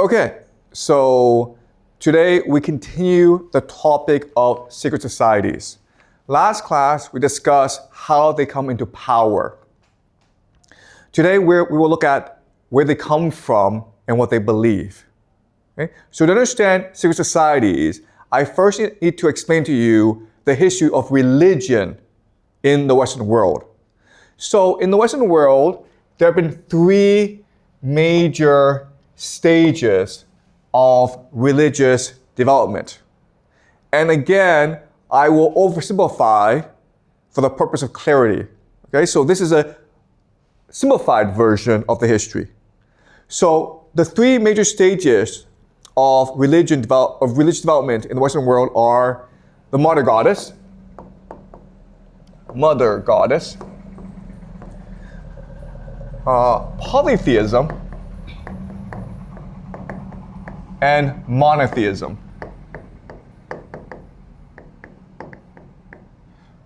Okay, so today we continue the topic of secret societies. Last class, we discussed how they come into power. Today, we will look at where they come from and what they believe. Okay? So to understand secret societies, I first need to explain to you the history of religion in the Western world. So in the Western world, there have been three major stages of religious development. And again, I will oversimplify for the purpose of clarity. Okay, so this is a simplified version of the history. So the three major stages of religious development in the Western world are the mother goddess, polytheism, and monotheism.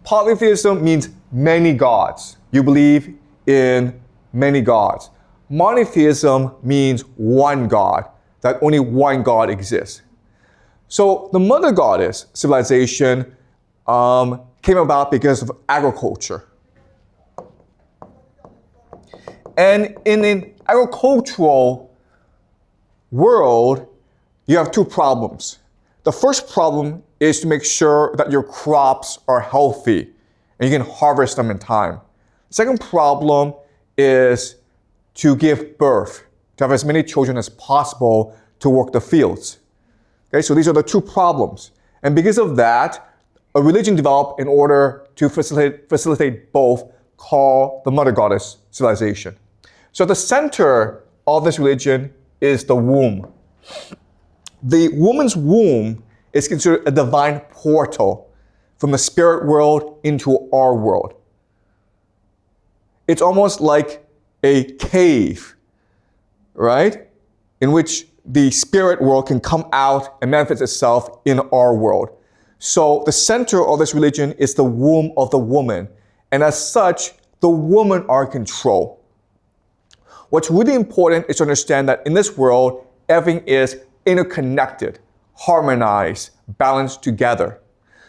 Polytheism means many gods. You believe in many gods. Monotheism means one God, that only one God exists. So the mother goddess civilization came about because of agriculture. And in an agricultural world, you have two problems. The first problem is to make sure that your crops are healthy and you can harvest them in time. The second problem is to give birth, to have as many children as possible to work the fields. Okay, so these are the two problems. And because of that, a religion developed in order to facilitate both, called the mother goddess civilization. So at the center of this religion is the womb. The woman's womb is considered a divine portal from the spirit world into our world. It's almost like a cave, right? In which the spirit world can come out and manifest itself in our world. So the center of this religion is the womb of the woman. And as such, the women are in control. What's really important is to understand that in this world, everything is interconnected, harmonized, balanced together.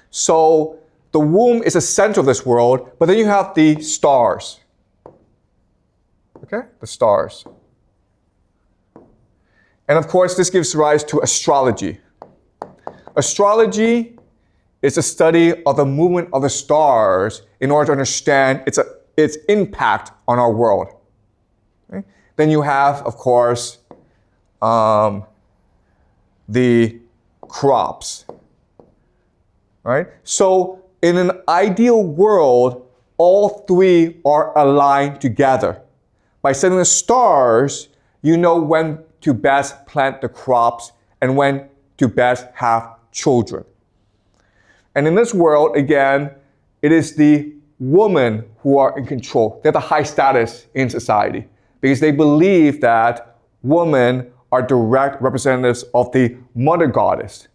So the womb is the center of this world, but then you have the stars. Okay, the stars. And of course, this gives rise to astrology. Astrology is a study of the movement of the stars in order to understand its impact on our world. Okay? Then you have, of course, the crops, right? So in an ideal world, all three are aligned together. By studying the stars, you know when to best plant the crops and when to best have children. And in this world, again, it is the women who are in control. They have the high status in society because they believe that women are direct representatives of the mother goddess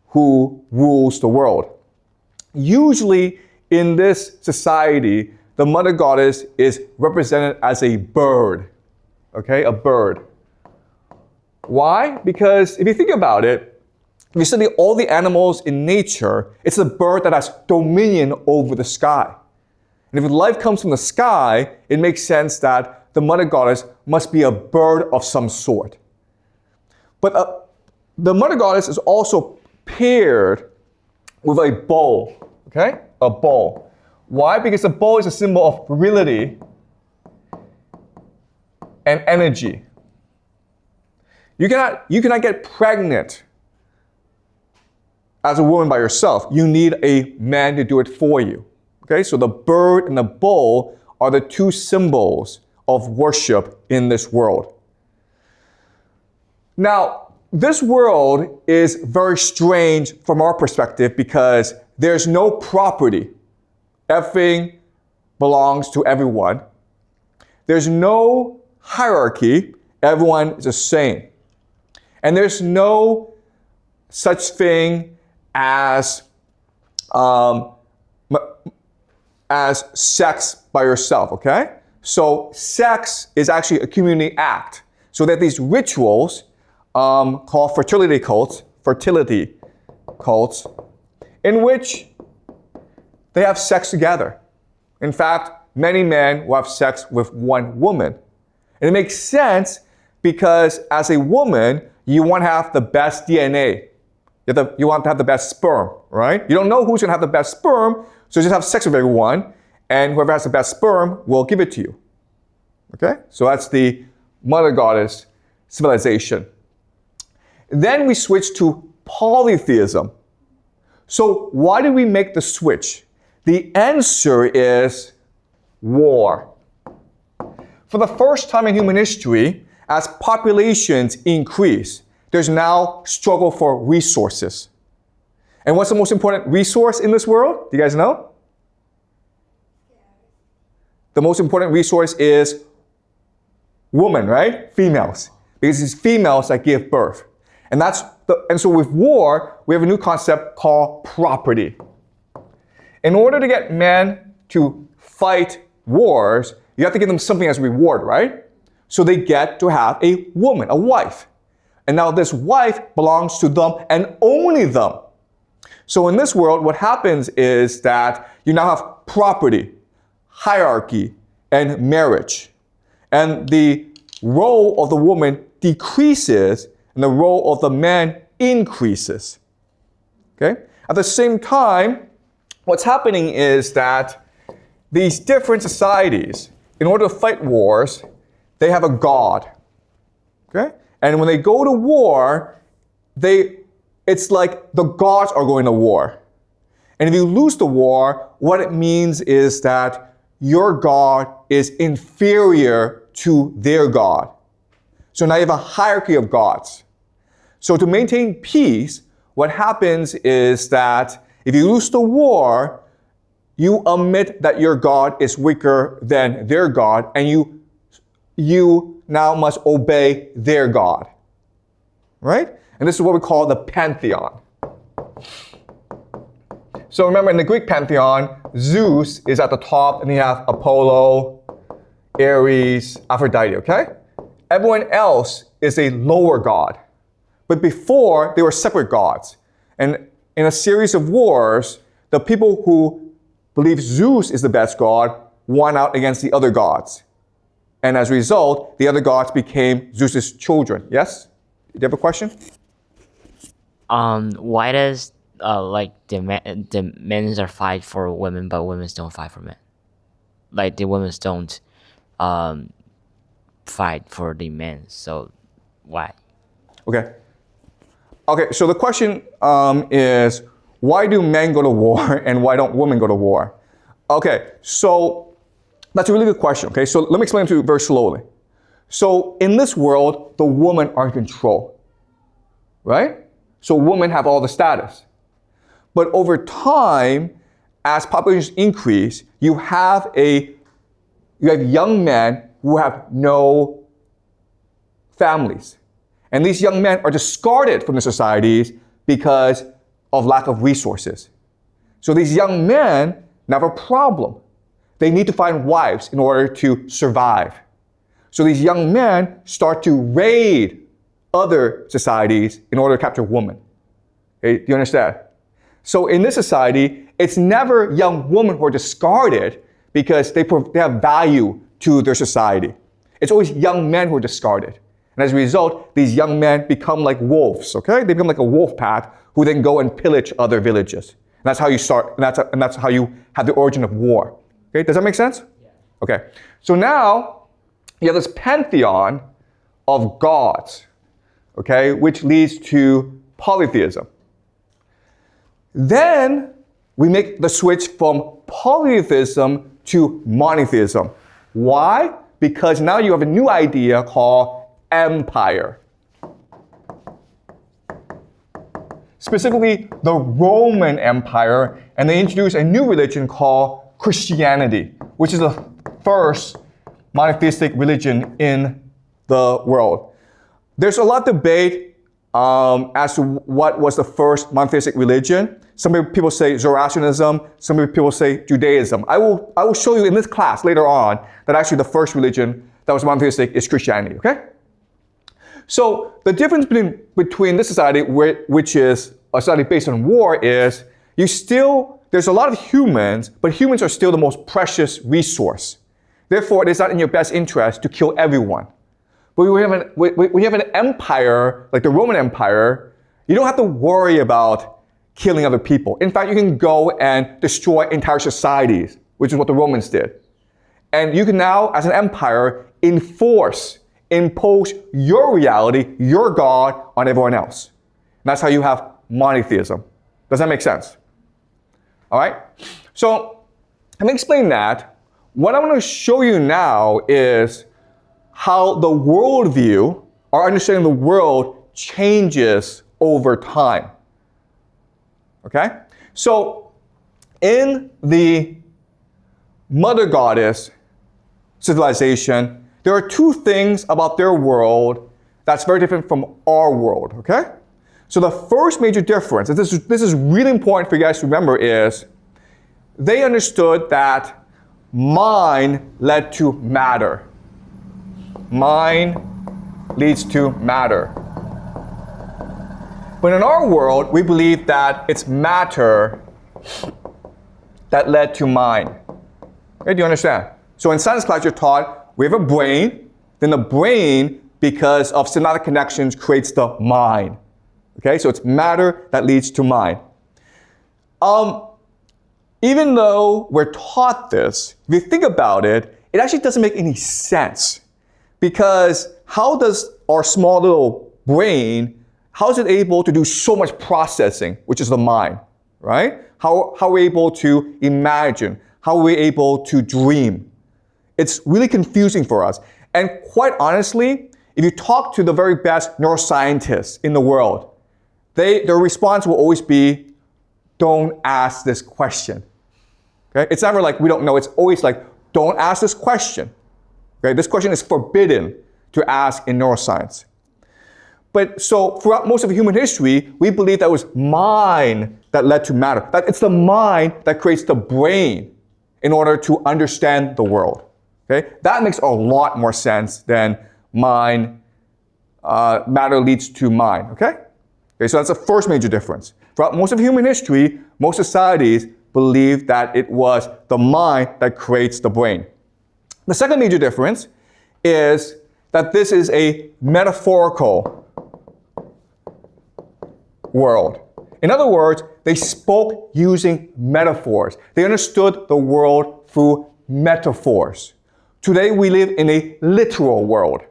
who rules the world. Usually in this society, the mother goddess is represented as a bird, okay, a bird. Why? Because if you think about it, if you study all the animals in nature, it's a bird that has dominion over the sky. And if life comes from the sky, it makes sense that the mother goddess must be a bird of some sort. But the mother goddess is also paired with a bull, okay? A bull. Why? Because the bull is a symbol of virility and energy. You cannot get pregnant as a woman by yourself. You need a man to do it for you. Okay? So the bird and the bull are the two symbols of worship in this world. Now, this world is very strange from our perspective because there's no property. Everything belongs to everyone. There's no hierarchy. Everyone is the same. And there's no such thing as sex by yourself, okay? So sex is actually a community act. So that these rituals called fertility cults, in which they have sex together. In fact, many men will have sex with one woman. And it makes sense because as a woman, you want to have the best DNA. You want to have the best sperm, right? You don't know who's going to have the best sperm, so just have sex with everyone, and whoever has the best sperm will give it to you. Okay? So that's the mother goddess civilization. Then we switch to polytheism. So why did we make the switch? The answer is war. For the first time in human history, as populations increase, there's now struggle for resources. And what's the most important resource in this world? Do you guys know? The most important resource is women, right? Females. Because it's females that give birth. And so with war, we have a new concept called property. In order to get men to fight wars, you have to give them something as a reward, right? So they get to have a woman, a wife. And now this wife belongs to them and only them. So in this world, what happens is that you now have property, hierarchy, and marriage. And the role of the woman decreases and the role of the man increases. Okay? At the same time, what's happening is that these different societies, in order to fight wars, they have a god. Okay? And when they go to war, it's like the gods are going to war. And if you lose the war, what it means is that your god is inferior to their god. So now you have a hierarchy of gods. So to maintain peace, what happens is that if you lose the war, you admit that your god is weaker than their god, and you now must obey their god. Right? And this is what we call the pantheon. So remember, in the Greek pantheon, Zeus is at the top, and you have Apollo, Ares, Aphrodite, okay? Everyone else is a lower god. But before, they were separate gods. And in a series of wars, the people who believe Zeus is the best god won out against the other gods. And as a result, the other gods became Zeus's children. Yes? Do you have a question? Why does the men are fight for women, but women don't fight for men? Like the women don't fight for the men. So why? Okay, so the question is, why do men go to war and why don't women go to war? Okay, so that's a really good question, okay? So let me explain to you very slowly. So in this world, the women are in control, right? So women have all the status. But over time, as populations increase, you have young men who have no families. And these young men are discarded from the societies because of lack of resources. So these young men now have a problem. They need to find wives in order to survive. So these young men start to raid other societies in order to capture women. Okay, do you understand? So in this society, it's never young women who are discarded because they have value to their society. It's always young men who are discarded. And as a result, these young men become like wolves, okay? They become like a wolf pack who then go and pillage other villages. And that's how you start, and that's how you have the origin of war. Okay, does that make sense? Yeah. Okay, so now you have this pantheon of gods, okay, which leads to polytheism. Then we make the switch from polytheism to monotheism. Why? Because now you have a new idea called empire. Specifically, the Roman Empire, and they introduced a new religion called Christianity, which is the first monotheistic religion in the world. There's a lot of debate as to what was the first monotheistic religion. Some people say Zoroastrianism, some people say Judaism. I will show you in this class later on that actually the first religion that was monotheistic is Christianity, okay? So the difference between this society, which is a society based on war, is there's a lot of humans, but humans are still the most precious resource. Therefore, it is not in your best interest to kill everyone. But when you have an empire, like the Roman Empire, you don't have to worry about killing other people. In fact, you can go and destroy entire societies, which is what the Romans did. And you can now, as an empire, impose your reality, your God, on everyone else. And that's how you have monotheism. Does that make sense? All right? So, having explained that, what I want to show you now is how the worldview, our understanding of the world, changes over time. Okay? So, in the Mother Goddess civilization, there are two things about their world that's very different from our world, okay? So the first major difference, and this is really important for you guys to remember, is they understood that mind led to matter. Mind leads to matter. But in our world, we believe that it's matter that led to mind. Okay, do you understand? So in science class, you're taught we have a brain, then the brain, because of synaptic connections, creates the mind. Okay, so it's matter that leads to mind. Even though we're taught this, if you think about it, it actually doesn't make any sense. Because how does our small little brain, how is it able to do so much processing, which is the mind, right? How are we able to imagine? How are we able to dream? It's really confusing for us. And quite honestly, if you talk to the very best neuroscientists in the world, their response will always be, don't ask this question. Okay? It's never like we don't know. It's always like, don't ask this question. Okay? This question is forbidden to ask in neuroscience. But so throughout most of human history, we believe that it was mind that led to matter. That it's the mind that creates the brain in order to understand the world. Okay? That makes a lot more sense than matter leads to mind. Okay? Okay, so that's the first major difference. Throughout most of human history, most societies believe that it was the mind that creates the brain. The second major difference is that this is a metaphorical world. In other words, they spoke using metaphors. They understood the world through metaphors. Today we live in a literal world.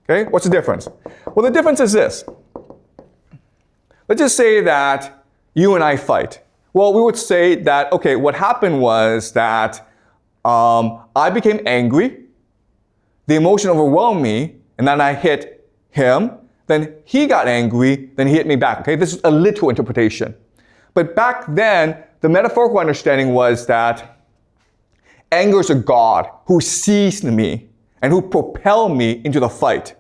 Okay, what's the difference? Well, the difference is this. Let's just say that you and I fight. Well, we would say that, okay, what happened was that I became angry, the emotion overwhelmed me, and then I hit him, then he got angry, then he hit me back. Okay, this is a literal interpretation. But back then, the metaphorical understanding was that anger is a god who seized me and who propelled me into the fight.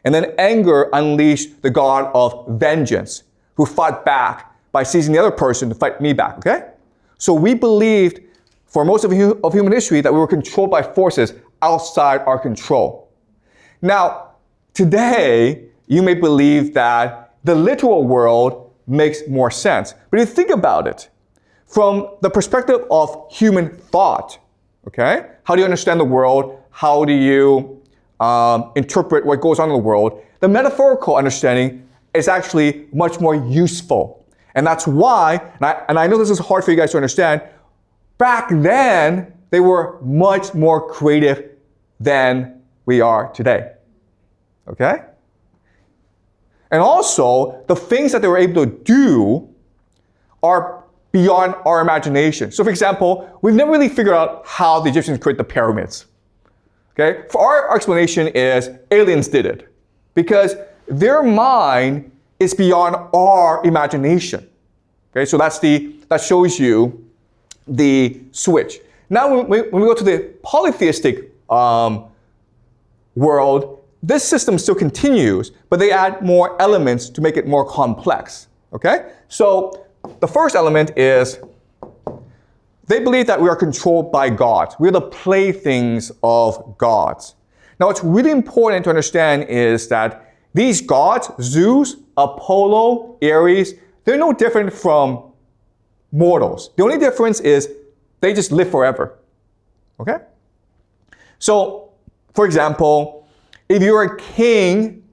And then anger unleashed the god of vengeance, who fought back by seizing the other person to fight me back, okay? So we believed for most of human history that we were controlled by forces outside our control. Now, today, you may believe that the literal world makes more sense. But if you think about it, from the perspective of human thought, okay? How do you understand the world? How do you interpret what goes on in the world? The metaphorical understanding is actually much more useful. And that's why, and I know this is hard for you guys to understand, back then, they were much more creative than we are today. Okay? And also, the things that they were able to do are beyond our imagination. So for example, we've never really figured out how the Egyptians created the pyramids. Okay? For our explanation is aliens did it. Because their mind is beyond our imagination. Okay, so that shows you the switch. Now, when we go to the polytheistic world, this system still continues, but they add more elements to make it more complex. Okay, so the first element is they believe that we are controlled by gods. We're the playthings of gods. Now, what's really important to understand is that these gods, Zeus, Apollo, Ares, they're no different from mortals. The only difference is they just live forever. Okay? So, for example, if you're a king,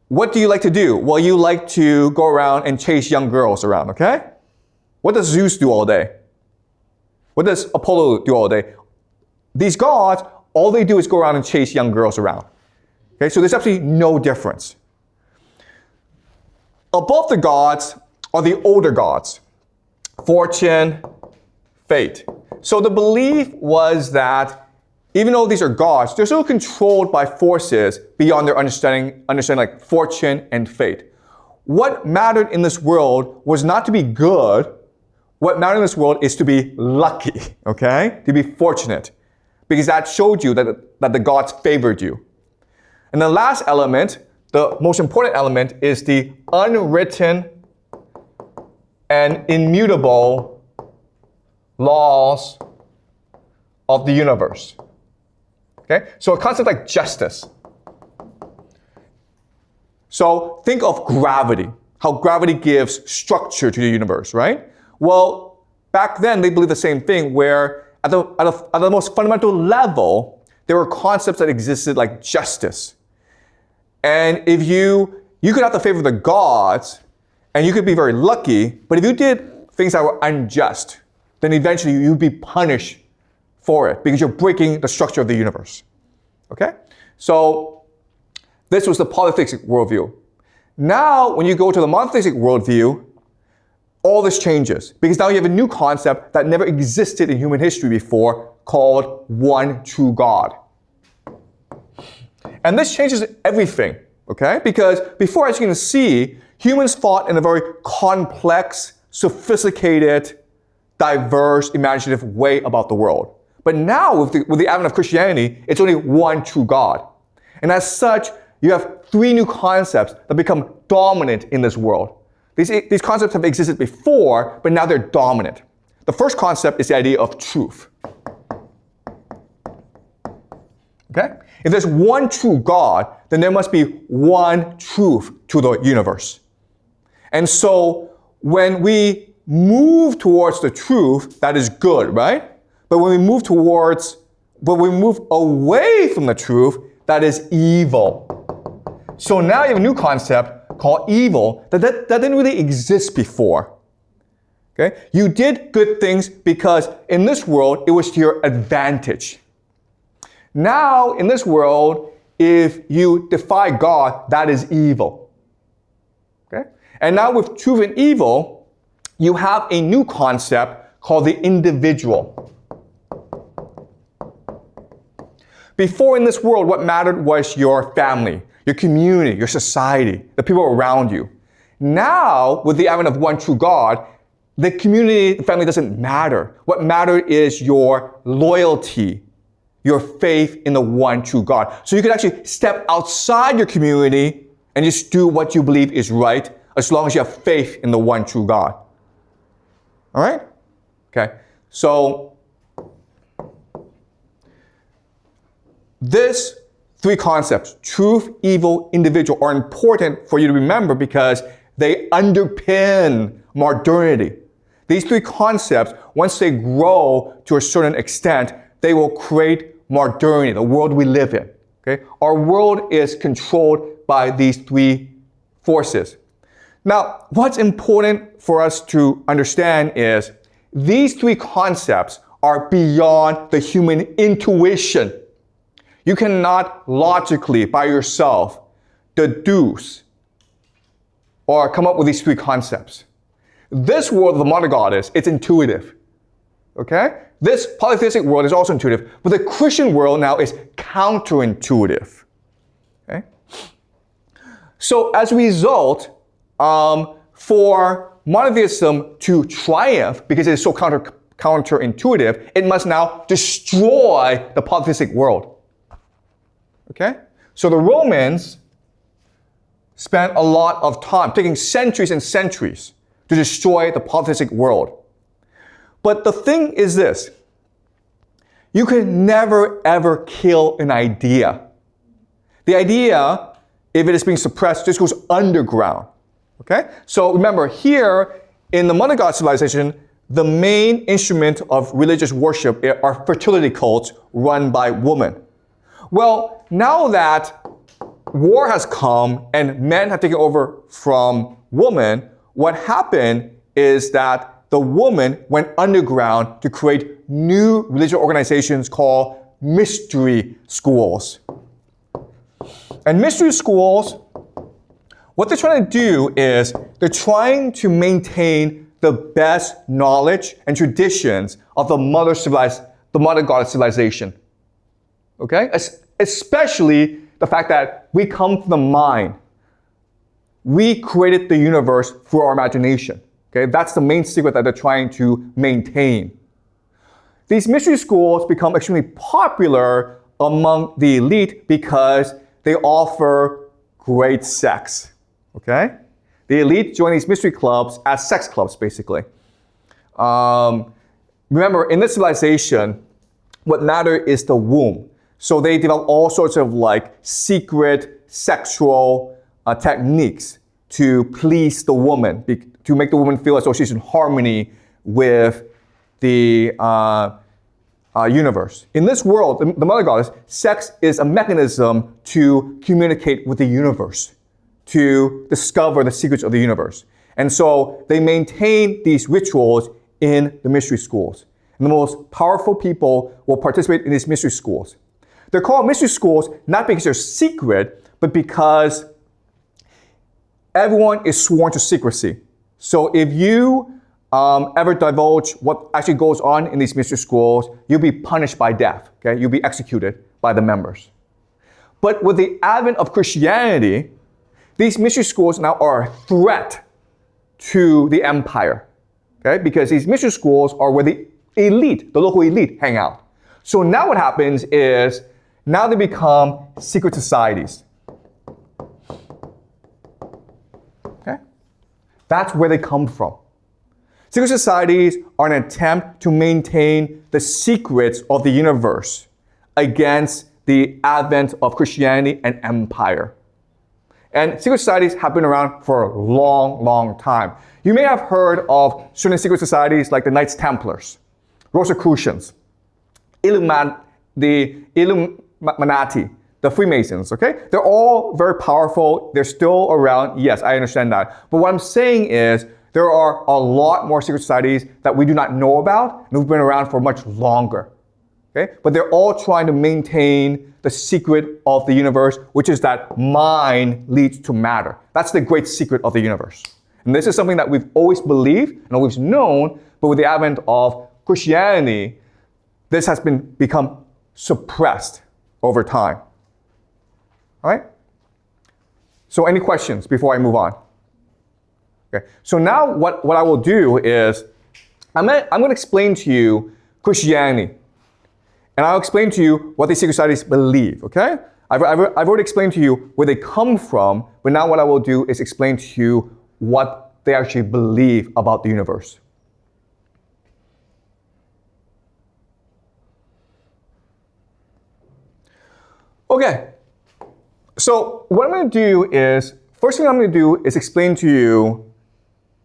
what do you like to do? Well, you like to go around and chase young girls around, okay? What does Zeus do all day? What does Apollo do all day? These gods, all they do is go around and chase young girls around. Okay, so there's absolutely no difference. Above the gods are the older gods, fortune, fate. So the belief was that even though these are gods, they're still controlled by forces beyond their understanding like fortune and fate. What mattered in this world was not to be good. What mattered in this world is to be lucky, okay? To be fortunate. Because that showed you that the gods favored you. And the last element, the most important element, is the unwritten and immutable laws of the universe. Okay? So a concept like justice. So think of gravity, how gravity gives structure to the universe, right? Well, back then they believed the same thing, where at the most fundamental level, there were concepts that existed like justice. And if you could have the favor of the gods, and you could be very lucky, but if you did things that were unjust, then eventually you'd be punished for it because you're breaking the structure of the universe. Okay? So this was the polytheistic worldview. Now, when you go to the monotheistic worldview, all this changes because now you have a new concept that never existed in human history before called one true God. And this changes everything, okay? Because before, as you can see, humans thought in a very complex, sophisticated, diverse, imaginative way about the world. But now, with the advent of Christianity, it's only one true God. And as such, you have three new concepts that become dominant in this world. These concepts have existed before, but now they're dominant. The first concept is the idea of truth. Okay? If there's one true God, then there must be one truth to the universe. And so when we move towards the truth, that is good, right? But when we move away from the truth, that is evil. So now you have a new concept called evil that didn't really exist before. Okay? You did good things because in this world, it was to your advantage. Now, in this world, if you defy God, that is evil. Okay? And now with truth and evil, you have a new concept called the individual. Before in this world, what mattered was your family, your community, your society, the people around you. Now, with the advent of one true God, the community, the family doesn't matter. What matters is your loyalty, your faith in the one true God. So you can actually step outside your community and just do what you believe is right, as long as you have faith in the one true God. All right? Okay. So these three concepts, truth, evil, individual, are important for you to remember because they underpin modernity. These three concepts, once they grow to a certain extent, they will create modernity, the world we live in. Okay? Our world is controlled by these three forces. Now, what's important for us to understand is these three concepts are beyond the human intuition. You cannot logically, by yourself, deduce or come up with these three concepts. This world of the monogoddess, it's intuitive. Okay? This polytheistic world is also intuitive, but the Christian world now is counterintuitive. Okay? So as a result, for monotheism to triumph, because it is so counterintuitive, it must now destroy the polytheistic world. Okay? So the Romans spent a lot of time, taking centuries and centuries, to destroy the polytheistic world. But the thing is this, you can never ever kill an idea. The idea, if it is being suppressed, just goes underground. Okay? So remember, here in the Mother God civilization, the main instrument of religious worship are fertility cults run by women. Well, now that war has come and men have taken over from women, what happened is that the woman went underground to create new religious organizations called mystery schools. And mystery schools, what they're trying to do is they're trying to maintain the best knowledge and traditions of the mother goddess civilization. Okay? Especially the fact that we come from the mind. We created the universe through our imagination. Okay? That's the main secret that they're trying to maintain. These mystery schools become extremely popular among the elite because they offer great sex. Okay? The elite join these mystery clubs as sex clubs, basically. Remember, in this civilization, what matters is the womb. So they develop all sorts of like secret sexual techniques to please the woman, to make the woman feel as though she's in harmony with the universe. In this world, the Mother Goddess, sex is a mechanism to communicate with the universe, to discover the secrets of the universe. And so they maintain these rituals in the mystery schools. And the most powerful people will participate in these mystery schools. They're called mystery schools not because they're secret, but because everyone is sworn to secrecy. So if you ever divulge what actually goes on in these mystery schools, you'll be punished by death. Okay? You'll be executed by the members. But with the advent of Christianity, these mystery schools now are a threat to the empire. Okay? Because these mystery schools are where the elite, the local elite, hang out. So now what happens is, now they become secret societies. Okay? That's where they come from. Secret societies are an attempt to maintain the secrets of the universe against the advent of Christianity and empire. And secret societies have been around for a long, long time. You may have heard of certain secret societies like the Knights Templars, Rosicrucians, the Illuminati, the Freemasons, okay? They're all very powerful. They're still around. Yes, I understand that. But what I'm saying is there are a lot more secret societies that we do not know about and who've been around for much longer, okay? But they're all trying to maintain the secret of the universe, which is that mind leads to matter. That's the great secret of the universe. And this is something that we've always believed and always known, but with the advent of Christianity, this has become suppressed over time. All right? So any questions before I move on? Okay. So now what I will do is I'm going to explain to you Christianity. And I'll explain to you what these secret societies believe, okay? I've already explained to you where they come from, but now what I will do is explain to you what they actually believe about the universe. Okay, so what I'm going to do is, first thing I'm going to do is explain to you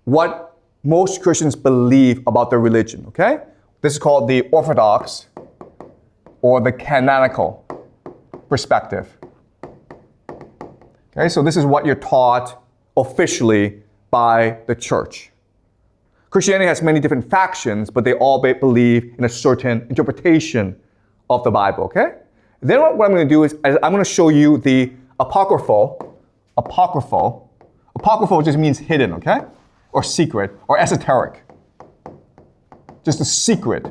what most Christians believe about their religion, okay? This is called the Orthodox or the canonical perspective. Okay, so this is what you're taught officially by the church. Christianity has many different factions, but they all believe in a certain interpretation of the Bible, okay? Then what I'm going to do is I'm going to show you the apocryphal. Apocryphal just means hidden, okay? Or secret, or esoteric. Just a secret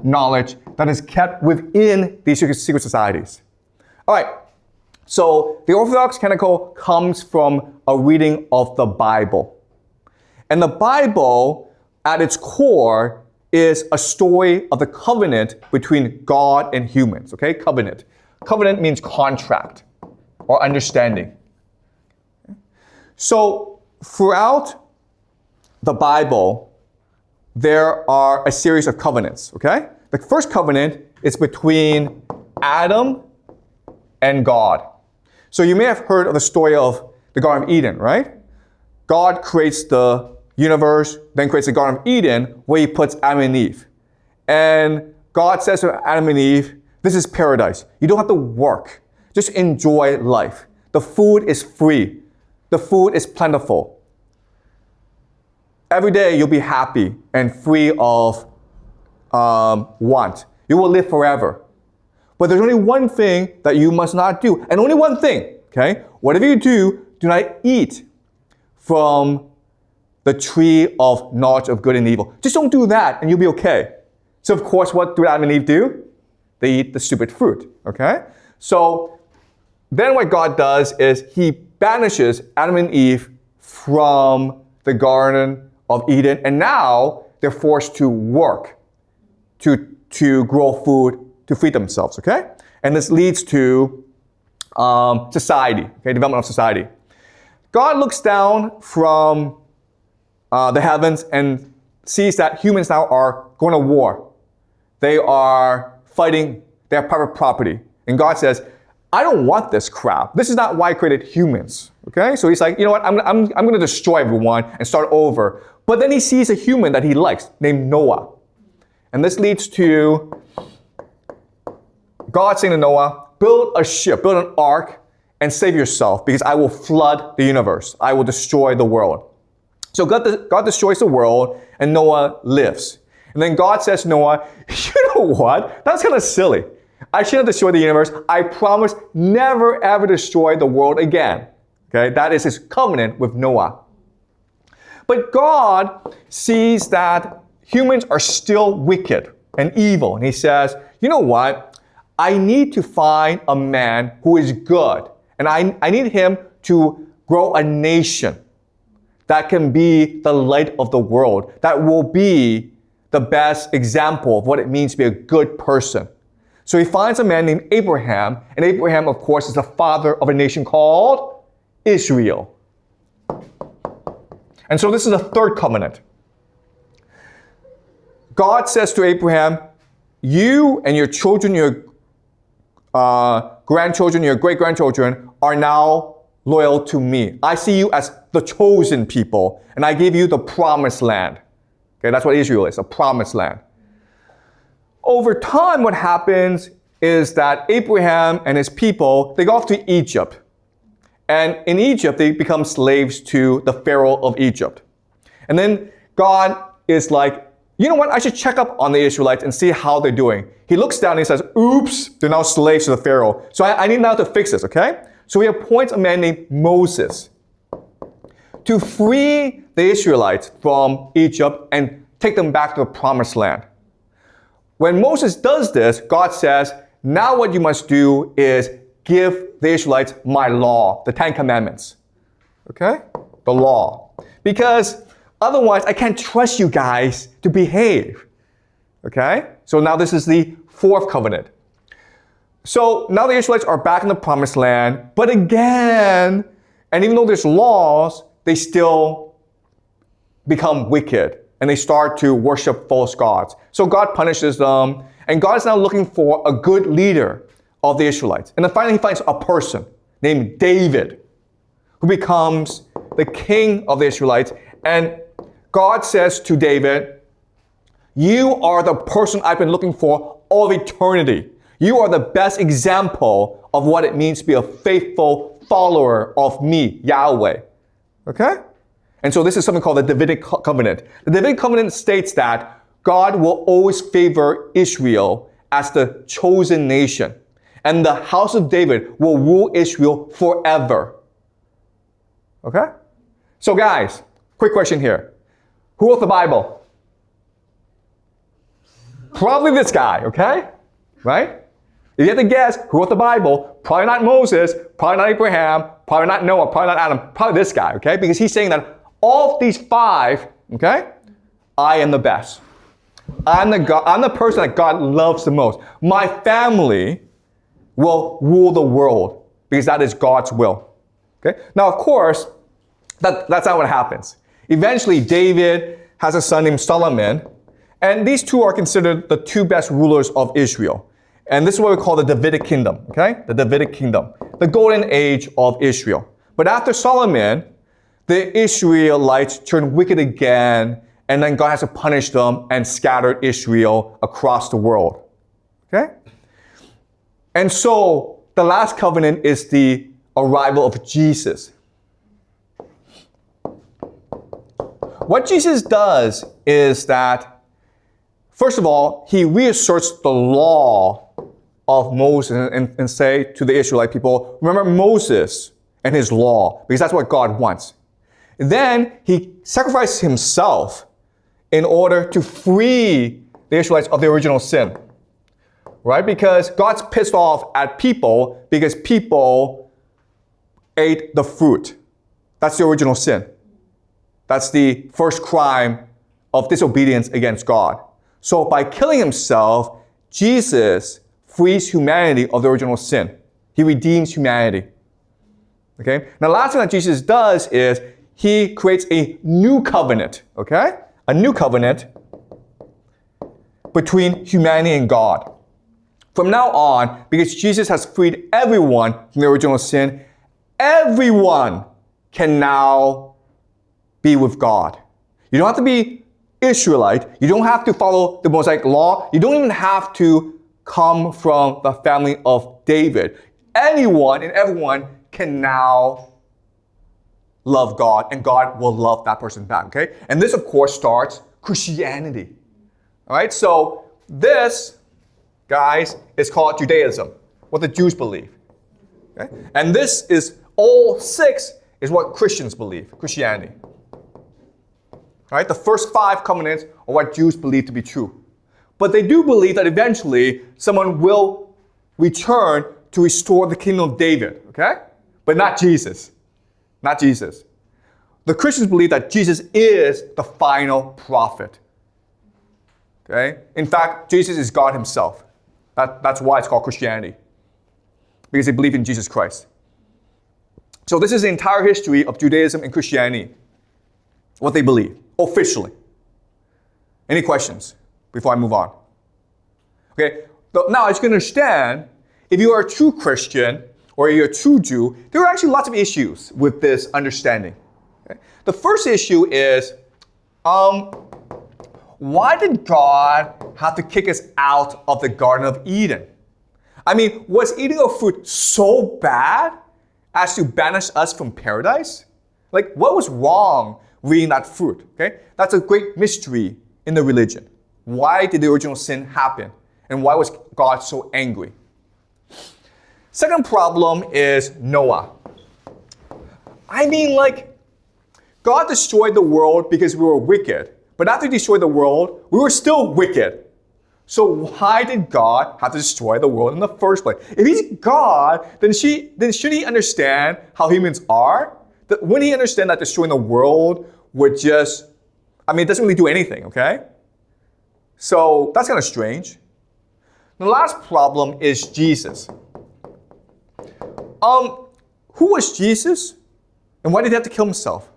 knowledge that is kept within these secret societies. All right, so the Orthodox canonical comes from a reading of the Bible. And the Bible, at its core, is a story of the covenant between God and humans, okay? Covenant. Covenant means contract or understanding. So throughout the Bible, there are a series of covenants, okay? The first covenant is between Adam and God. So you may have heard of the story of the Garden of Eden, right? God creates the universe, then creates the Garden of Eden where he puts Adam and Eve. And God says to Adam and Eve, this is paradise. You don't have to work. Just enjoy life. The food is free. The food is plentiful. Every day you'll be happy and free of want. You will live forever. But there's only one thing that you must not do. And only one thing, okay? Whatever you do not eat from the tree of knowledge of good and evil. Just don't do that and you'll be okay. So of course, what do Adam and Eve do? They eat the stupid fruit, okay? So then what God does is he banishes Adam and Eve from the Garden of Eden, and now they're forced to work to grow food to feed themselves, okay? And this leads to society, okay, development of society. God looks down from the heavens and sees that humans now are going to war. They are fighting their private property. And God says, I don't want this crap. This is not why I created humans, okay? So he's like, you know what, I'm going to destroy everyone and start over. But then he sees a human that he likes named Noah. And this leads to God saying to Noah, build a ship, build an ark, and save yourself because I will flood the universe. I will destroy the world. So God destroys the world and Noah lives. And then God says to Noah, you know what? That's kind of silly. I shouldn't destroy the universe. I promise never ever destroy the world again. Okay, that is his covenant with Noah. But God sees that humans are still wicked and evil. And he says, you know what? I need to find a man who is good. And I need him to grow a nation that can be the light of the world, that will be the best example of what it means to be a good person. So he finds a man named Abraham, and Abraham, of course, is the father of a nation called Israel. And so this is the third covenant. God says to Abraham, you and your children, your grandchildren, your great-grandchildren are now loyal to me. I see you as the chosen people, and I give you the promised land. Okay, that's what Israel is, a promised land. Over time, what happens is that Abraham and his people, they go off to Egypt. And in Egypt, they become slaves to the Pharaoh of Egypt. And then God is like, you know what, I should check up on the Israelites and see how they're doing. He looks down and he says, oops, they're now slaves to the Pharaoh. So I need now to fix this, okay? So he appoints a man named Moses to free the Israelites from Egypt and take them back to the promised land. When Moses does this, God says, now what you must do is give the Israelites my law, the Ten Commandments. Okay? The law. Because otherwise, I can't trust you guys to behave. Okay? So now this is the fourth covenant. So now the Israelites are back in the promised land, but again, and even though there's laws, they still become wicked and they start to worship false gods. So God punishes them, and God is now looking for a good leader of the Israelites. And then finally he finds a person named David who becomes the king of the Israelites. And God says to David, you are the person I've been looking for all of eternity. You are the best example of what it means to be a faithful follower of me, Yahweh. Okay? And so this is something called the Davidic covenant. The Davidic covenant states that God will always favor Israel as the chosen nation. And the house of David will rule Israel forever. Okay? So guys, quick question here. Who wrote the Bible? Probably this guy, okay? Right? If you have to guess who wrote the Bible, probably not Moses, probably not Abraham, probably not Noah, probably not Adam, probably this guy, okay? Because he's saying that all of these five, okay, I am the best. I'm the person that God loves the most. My family will rule the world because that is God's will. Okay? Now, of course, that's not what happens. Eventually, David has a son named Solomon, and these two are considered the two best rulers of Israel. And this is what we call the Davidic kingdom, okay? The Davidic kingdom. the golden age of Israel. But after Solomon, the Israelites turned wicked again, and then God has to punish them and scattered Israel across the world. Okay? And so the last covenant is the arrival of Jesus. What Jesus does is that, first of all, he reasserts the law of Moses and say to the Israelite people, remember Moses and his law, because that's what God wants. Then he sacrifices himself in order to free the Israelites of the original sin. Right? Because God's pissed off at people because people ate the fruit. That's the original sin. That's the first crime of disobedience against God. So by killing himself, Jesus frees humanity of the original sin. He redeems humanity. Okay? Now, the last thing that Jesus does is he creates a new covenant. Okay? A new covenant between humanity and God. From now on, because Jesus has freed everyone from the original sin, everyone can now be with God. You don't have to be Israelite. You don't have to follow the Mosaic law. You don't even have to come from the family of David. Anyone and everyone can now love God, and God will love that person back, okay? And this, of course, starts Christianity. All right, so this, guys, is called Judaism, what the Jews believe. Okay? And this is, all 6 is what Christians believe, Christianity. All right, the first 5 covenants are what Jews believe to be true. But they do believe that eventually someone will return to restore the kingdom of David, okay? But not Jesus. Not Jesus. The Christians believe that Jesus is the final prophet. Okay? In fact, Jesus is God himself. That's why it's called Christianity. Because they believe in Jesus Christ. So this is the entire history of Judaism and Christianity. What they believe, officially. Any questions before I move on? Okay, now as you can understand, if you are a true Christian or you're a true Jew, there are actually lots of issues with this understanding. Okay? The first issue is, why did God have to kick us out of the Garden of Eden? I mean, was eating of fruit so bad as to banish us from paradise? Like, what was wrong with eating that fruit? Okay, that's a great mystery in the religion. Why did the original sin happen? And why was God so angry? Second problem is Noah. I mean, like, God destroyed the world because we were wicked. But after he destroyed the world, we were still wicked. So why did God have to destroy the world in the first place? If he's God, then should he understand how humans are? Wouldn't he understand that destroying the world would just, it doesn't really do anything, okay? So that's kind of strange. The last problem is Jesus. Who was Jesus? And why did he have to kill himself?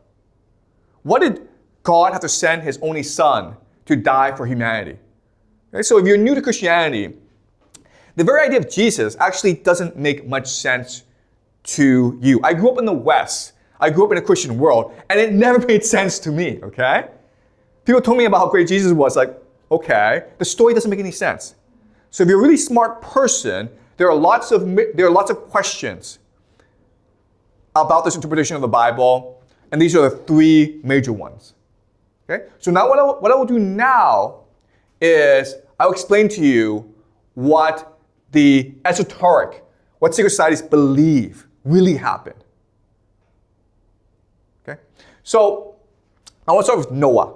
Why did God have to send his only son to die for humanity? Okay, so if you're new to Christianity, the very idea of Jesus actually doesn't make much sense to you. I grew up in the West. I grew up in a Christian world, and it never made sense to me, okay? People told me about how great Jesus was, like, okay, the story doesn't make any sense. So if you're a really smart person, there are lots of questions about this interpretation of the Bible, and these are the 3 major ones. Okay? So now what I will do now is I'll explain to you what the esoteric, what secret societies believe really happened. Okay? So I want to start with Noah.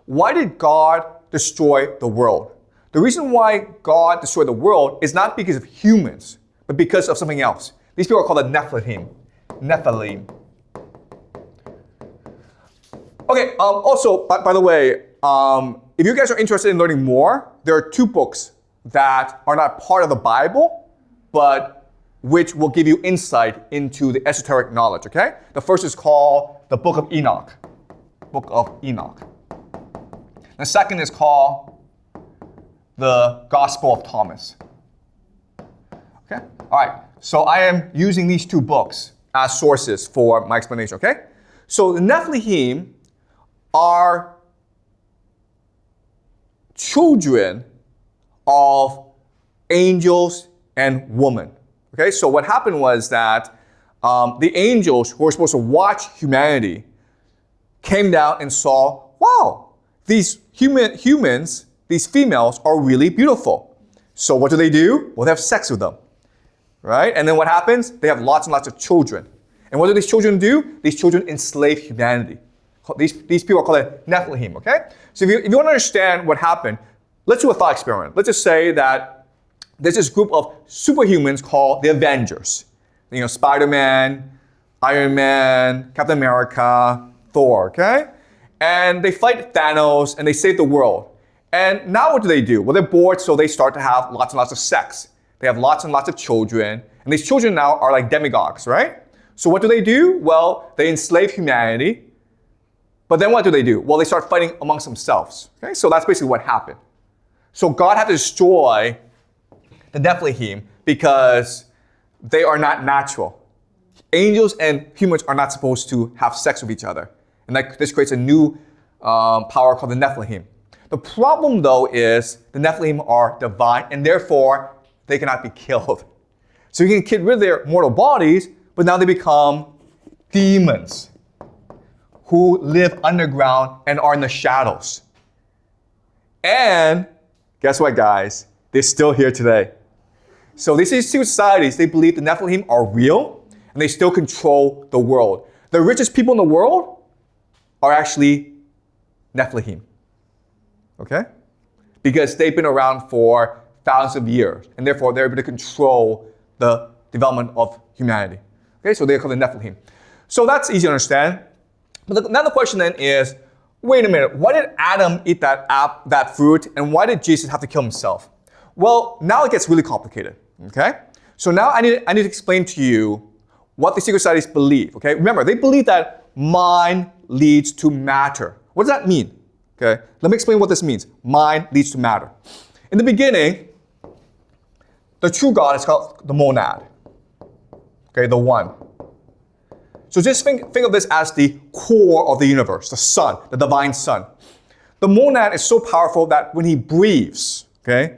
Why did God destroy the world? The reason why God destroyed the world is not because of humans, but because of something else. These people are called the Nephilim. Okay, also, by the way, if you guys are interested in learning more, there are 2 books that are not part of the Bible, but which will give you insight into the esoteric knowledge, okay? The first is called the Book of Enoch. Book of Enoch. The second is called the Gospel of Thomas. Okay? All right. So I am using these two books as sources for my explanation, okay? So the Nephilim are children of angels and women. Okay, so what happened was that the angels who were supposed to watch humanity came down and saw, wow, these humans, these females are really beautiful. So what do? Well, they have sex with them, right? And then what happens? They have lots and lots of children. And what do these children do? These children enslave humanity. These people are called Nephilim, okay? So if you want to understand what happened, let's do a thought experiment. Let's just say that there's this group of superhumans called the Avengers. You know, Spider-Man, Iron Man, Captain America, Thor, okay? And they fight Thanos and they save the world. And now what do? Well, they're bored, so they start to have lots and lots of sex. They have lots and lots of children. And these children now are like demigods, right? So what do? Well, they enslave humanity. But then what do? Well, they start fighting amongst themselves. Okay? So that's basically what happened. So God had to destroy the Nephilim because they are not natural. Angels and humans are not supposed to have sex with each other. And this creates a new power called the Nephilim. The problem, though, is the Nephilim are divine, and therefore they cannot be killed. So you can get rid of their mortal bodies, but now they become demons who live underground and are in the shadows. And guess what, guys? They're still here today. So these secret societies, they believe the Nephilim are real, and they still control the world. The richest people in the world are actually Nephilim. Okay? Because they've been around for thousands of years, and therefore they're able to control the development of humanity. Okay, so they're called the Nephilim. So that's easy to understand. But now the question then is, wait a minute, why did Adam eat that fruit, and why did Jesus have to kill himself? Well, now it gets really complicated. Okay? So now I need to explain to you what the secret societies believe. Okay? Remember, they believe that mind leads to matter. What does that mean? Okay? Let me explain what this means. Mind leads to matter. In the beginning, the true God is called the monad. Okay, the one. So just think of this as the core of the universe, the sun, the divine sun. The monad is so powerful that when he breathes, okay,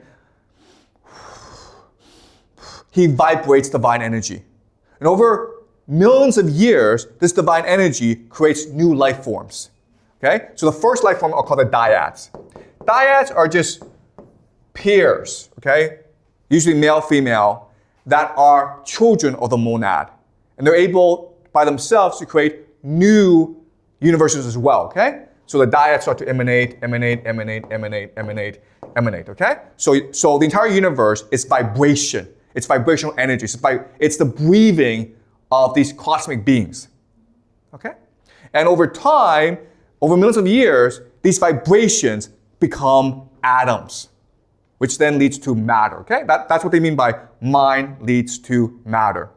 he vibrates divine energy. And over millions of years, this divine energy creates new life forms. Okay? So the first life form are called the dyads. Dyads are just pairs, okay? Usually male, female, that are children of the monad. And they're able by themselves to create new universes as well, okay? So the dyads start to emanate, okay? So the entire universe is vibration. It's vibrational energy. It's the breathing of these cosmic beings, okay? And over time, over millions of years, these vibrations become atoms, which then leads to matter, okay? That's what they mean by mind leads to matter.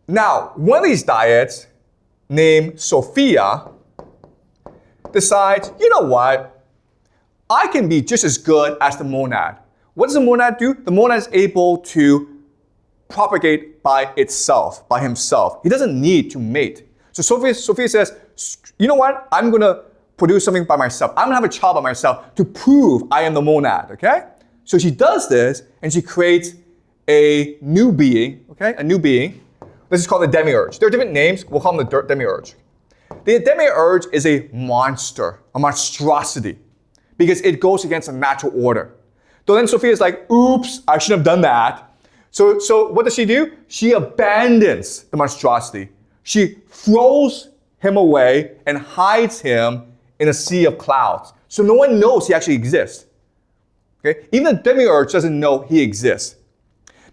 Now, one of these dyads, named Sophia, decides, you know what? I can be just as good as the monad. What does the monad do? The monad is able to propagate by itself, by himself. He doesn't need to mate. So Sophia says, you know what? I'm going to produce something by myself. I'm going to have a child by myself to prove I am the monad, okay? So she does this, and she creates a new being, okay? A new being. This is called the demiurge. There are different names. We'll call them the demiurge. The demiurge is a monster, a monstrosity, because it goes against the natural order. So then Sophia is like, oops, I shouldn't have done that. So what does she do? She abandons the monstrosity. She throws him away and hides him in a sea of clouds. So no one knows he actually exists. Okay? Even the demiurge doesn't know he exists.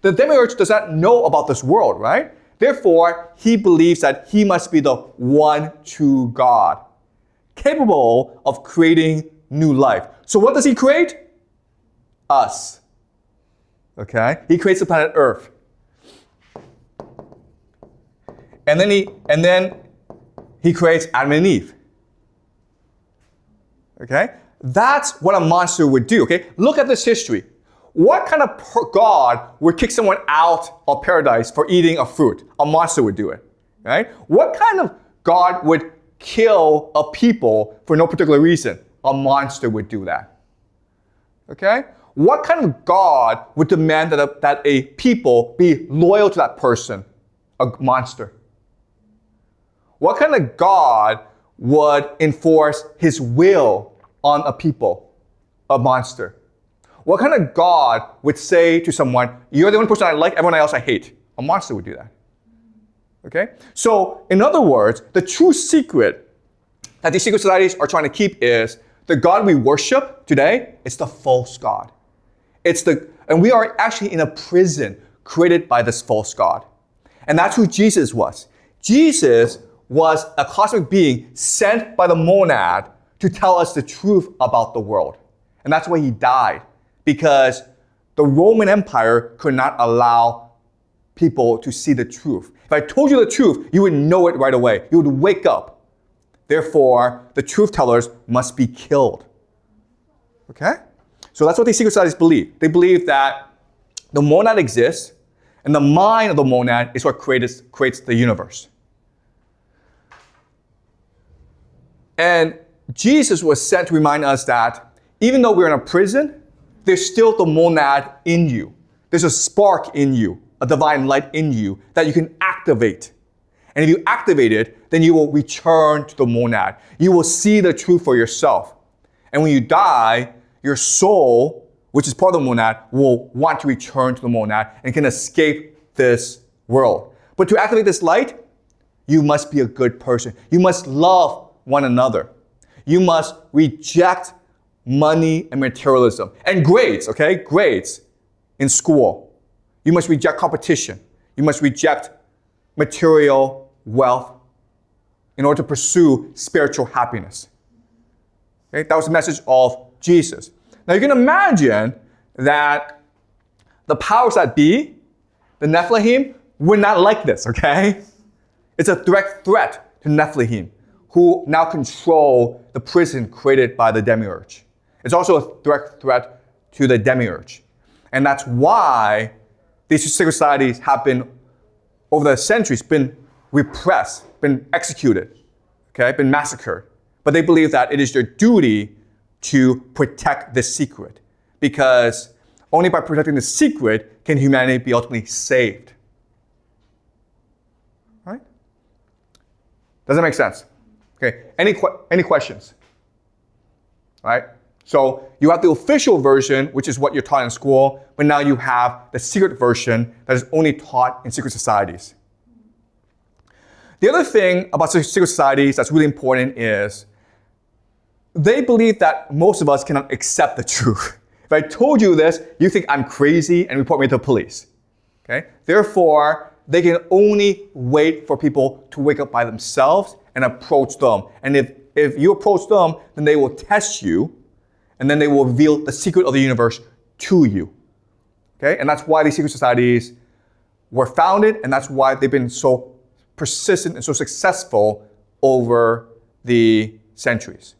The demiurge does not know about this world, right? Therefore, he believes that he must be the one true God, capable of creating new life. So what does he create? Us. Okay? He creates the planet Earth. And then he creates Adam and Eve. Okay? That's what a monster would do, okay? Look at this history. what kind of God would kick someone out of paradise for eating a fruit? A monster would do it, right? What kind of God would kill a people for no particular reason? A monster would do that. Okay? What kind of God would demand that a people be loyal to that person? A monster. What kind of God would enforce his will on a people? A monster. What kind of God would say to someone, you're the only person I like, everyone else I hate? A monster would do that. Okay? So, in other words, the true secret that these secret societies are trying to keep is the God we worship today is the false God. And we are actually in a prison created by this false God. And that's who Jesus was. Jesus was a cosmic being sent by the monad to tell us the truth about the world. And that's why he died, because the Roman Empire could not allow people to see the truth. If I told you the truth, you would know it right away. You would wake up. Therefore, the truth tellers must be killed. Okay? So that's what these secret societies believe. They believe that the monad exists, and the mind of the monad is what creates the universe. And Jesus was sent to remind us that even though we're in a prison, there's still the monad in you. There's a spark in you, a divine light in you that you can activate. And if you activate it, then you will return to the monad. You will see the truth for yourself. And when you die, your soul, which is part of the monad, will want to return to the monad and can escape this world. But to activate this light, you must be a good person. You must love one another. You must reject money and materialism. And grades, okay? Grades in school. You must reject competition. You must reject material wealth in order to pursue spiritual happiness. Okay? That was the message of Jesus. Now you can imagine that the powers that be, the Nephilim, would not like this, okay? It's a direct threat to Nephilim, who now control the prison created by the demiurge. It's also a direct threat to the demiurge. And that's why these secret societies have been, over the centuries, been repressed, been executed, okay, been massacred. But they believe that it is their duty to protect this secret, because only by protecting the secret can humanity be ultimately saved. Right? Does that make sense? Okay. Any questions? All right. So you have the official version, which is what you're taught in school, but now you have the secret version that is only taught in secret societies. The other thing about secret societies that's really important is they believe that most of us cannot accept the truth. If I told you this, you think I'm crazy and report me to the police. Okay? Therefore, they can only wait for people to wake up by themselves and approach them. And if you approach them, then they will test you, and then they will reveal the secret of the universe to you. Okay? And that's why these secret societies were founded, and that's why they've been so persistent and so successful over the centuries.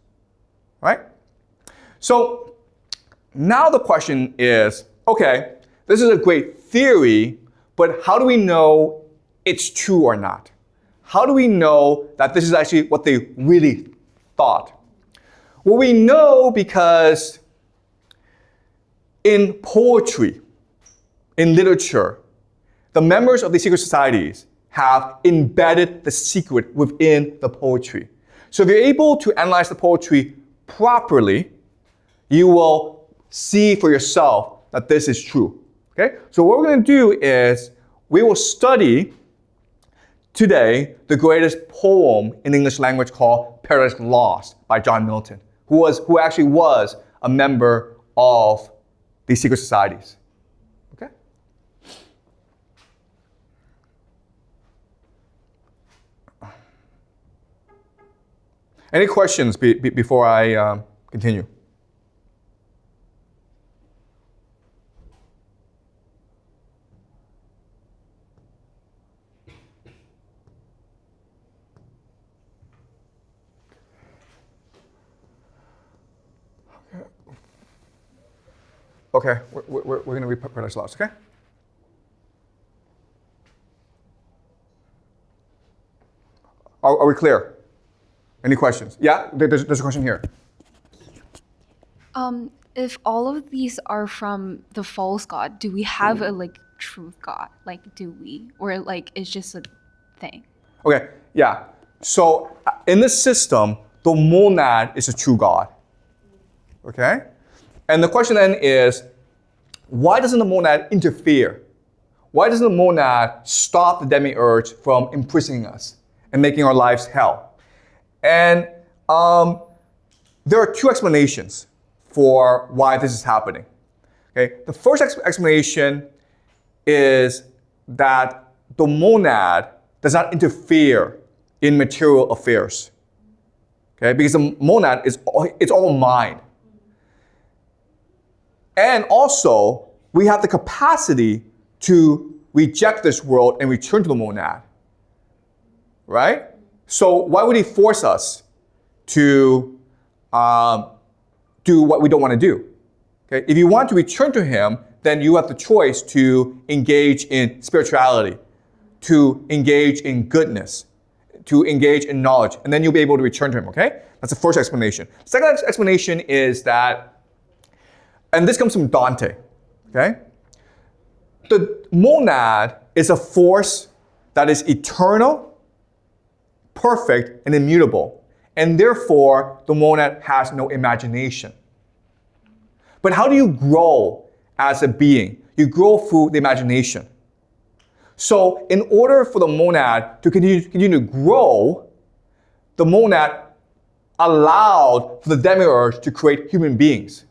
Right? So now the question is, okay, this is a great theory, but how do we know it's true or not? How do we know that this is actually what they really thought? Well, we know because in poetry, in literature, the members of the secret societies have embedded the secret within the poetry. So if you're able to analyze the poetry properly, you will see for yourself that this is true. Okay? So what we're going to do is we will study today the greatest poem in the English language called Paradise Lost by John Milton, who actually was a member of these secret societies. Okay? Any questions before I continue? Okay, we're going to read Paradise Lost, okay? Are we clear? Any questions? Yeah, there's a question here. If all of these are from the false god, do we have a like truth god? Like, do we, or like it's just a thing? Okay, yeah. So in this system, the monad is a true God. Okay? And the question then is, why doesn't the monad interfere? Why doesn't the monad stop the demiurge from imprisoning us and making our lives hell? And there are two explanations for why this is happening. Okay? The first explanation is that the monad does not interfere in material affairs. Okay? Because the monad it's all mind. And also, we have the capacity to reject this world and return to the monad. Right? So why would he force us to do what we don't want to do? Okay? If you want to return to him, then you have the choice to engage in spirituality, to engage in goodness, to engage in knowledge, and then you'll be able to return to him, okay? That's the first explanation. Second explanation is that, and this comes from Dante, okay? The monad is a force that is eternal, perfect, and immutable, and therefore the monad has no imagination. But how do you grow as a being? You grow through the imagination. So in order for the monad to continue to grow, the monad allowed for the demiurge to create human beings.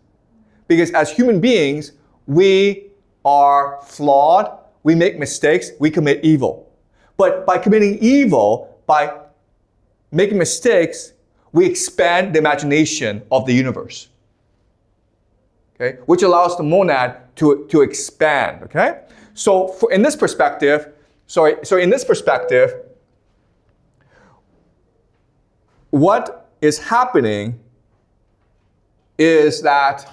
Because as human beings, we are flawed, we make mistakes, we commit evil. But by committing evil, by making mistakes, we expand the imagination of the universe. Okay? Which allows the monad to expand, okay? So in this perspective, what is happening is that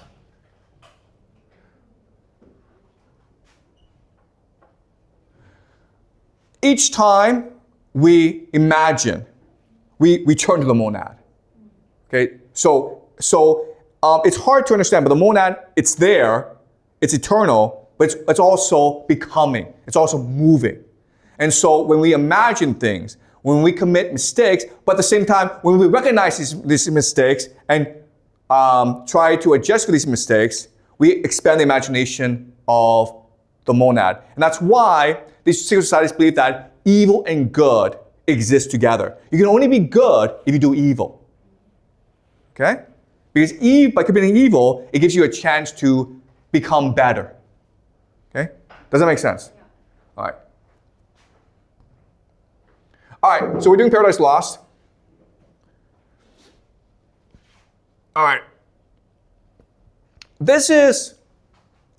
each time we imagine, we return to the monad. Okay, so it's hard to understand, but the monad, it's there, it's eternal, but it's also becoming, it's also moving. And so when we imagine things, when we commit mistakes, but at the same time, when we recognize these mistakes and try to adjust for these mistakes, we expand the imagination of the monad. And that's why these secret societies believe that evil and good exist together. You can only be good if you do evil. Okay? Because by committing evil, it gives you a chance to become better. Okay? Does that make sense? Yeah. All right. All right, so we're doing Paradise Lost. All right. This is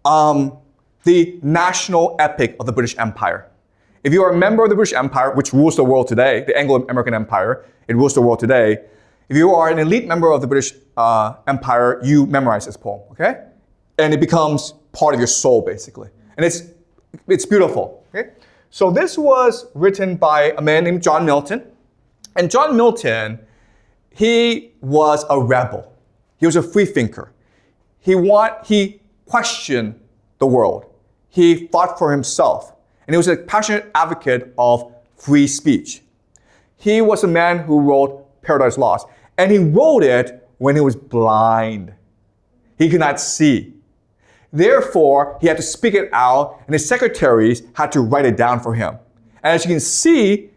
the national epic of the British Empire. If you are a member of the British Empire, which rules the world today, the Anglo-American Empire, it rules the world today. If you are an elite member of the British Empire, you memorize this poem, okay? And it becomes part of your soul, basically. And it's beautiful, okay? So this was written by a man named John Milton. And John Milton, he was a rebel. He was a free thinker. He questioned the world. He fought for himself. And he was a passionate advocate of free speech. He was a man who wrote Paradise Lost. And he wrote it when he was blind. He could not see. Therefore, he had to speak it out, and his secretaries had to write it down for him. And as you can see,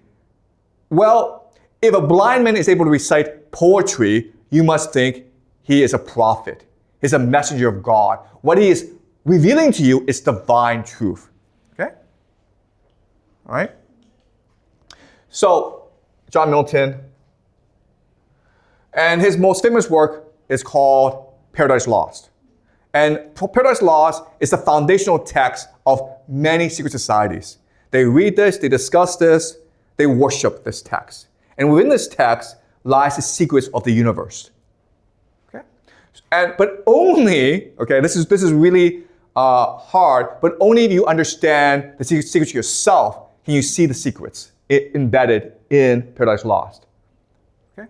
well, if a blind man is able to recite poetry, you must think he is a prophet. He's a messenger of God. What he is revealing to you is divine truth. Okay? All right? So, John Milton, and his most famous work is called Paradise Lost. And Paradise Lost is the foundational text of many secret societies. They read this, they discuss this, they worship this text. And within this text lies the secrets of the universe. Okay? But only, okay, this is really hard, but only if you understand the secrets yourself can you see the secrets embedded in Paradise Lost. Okay?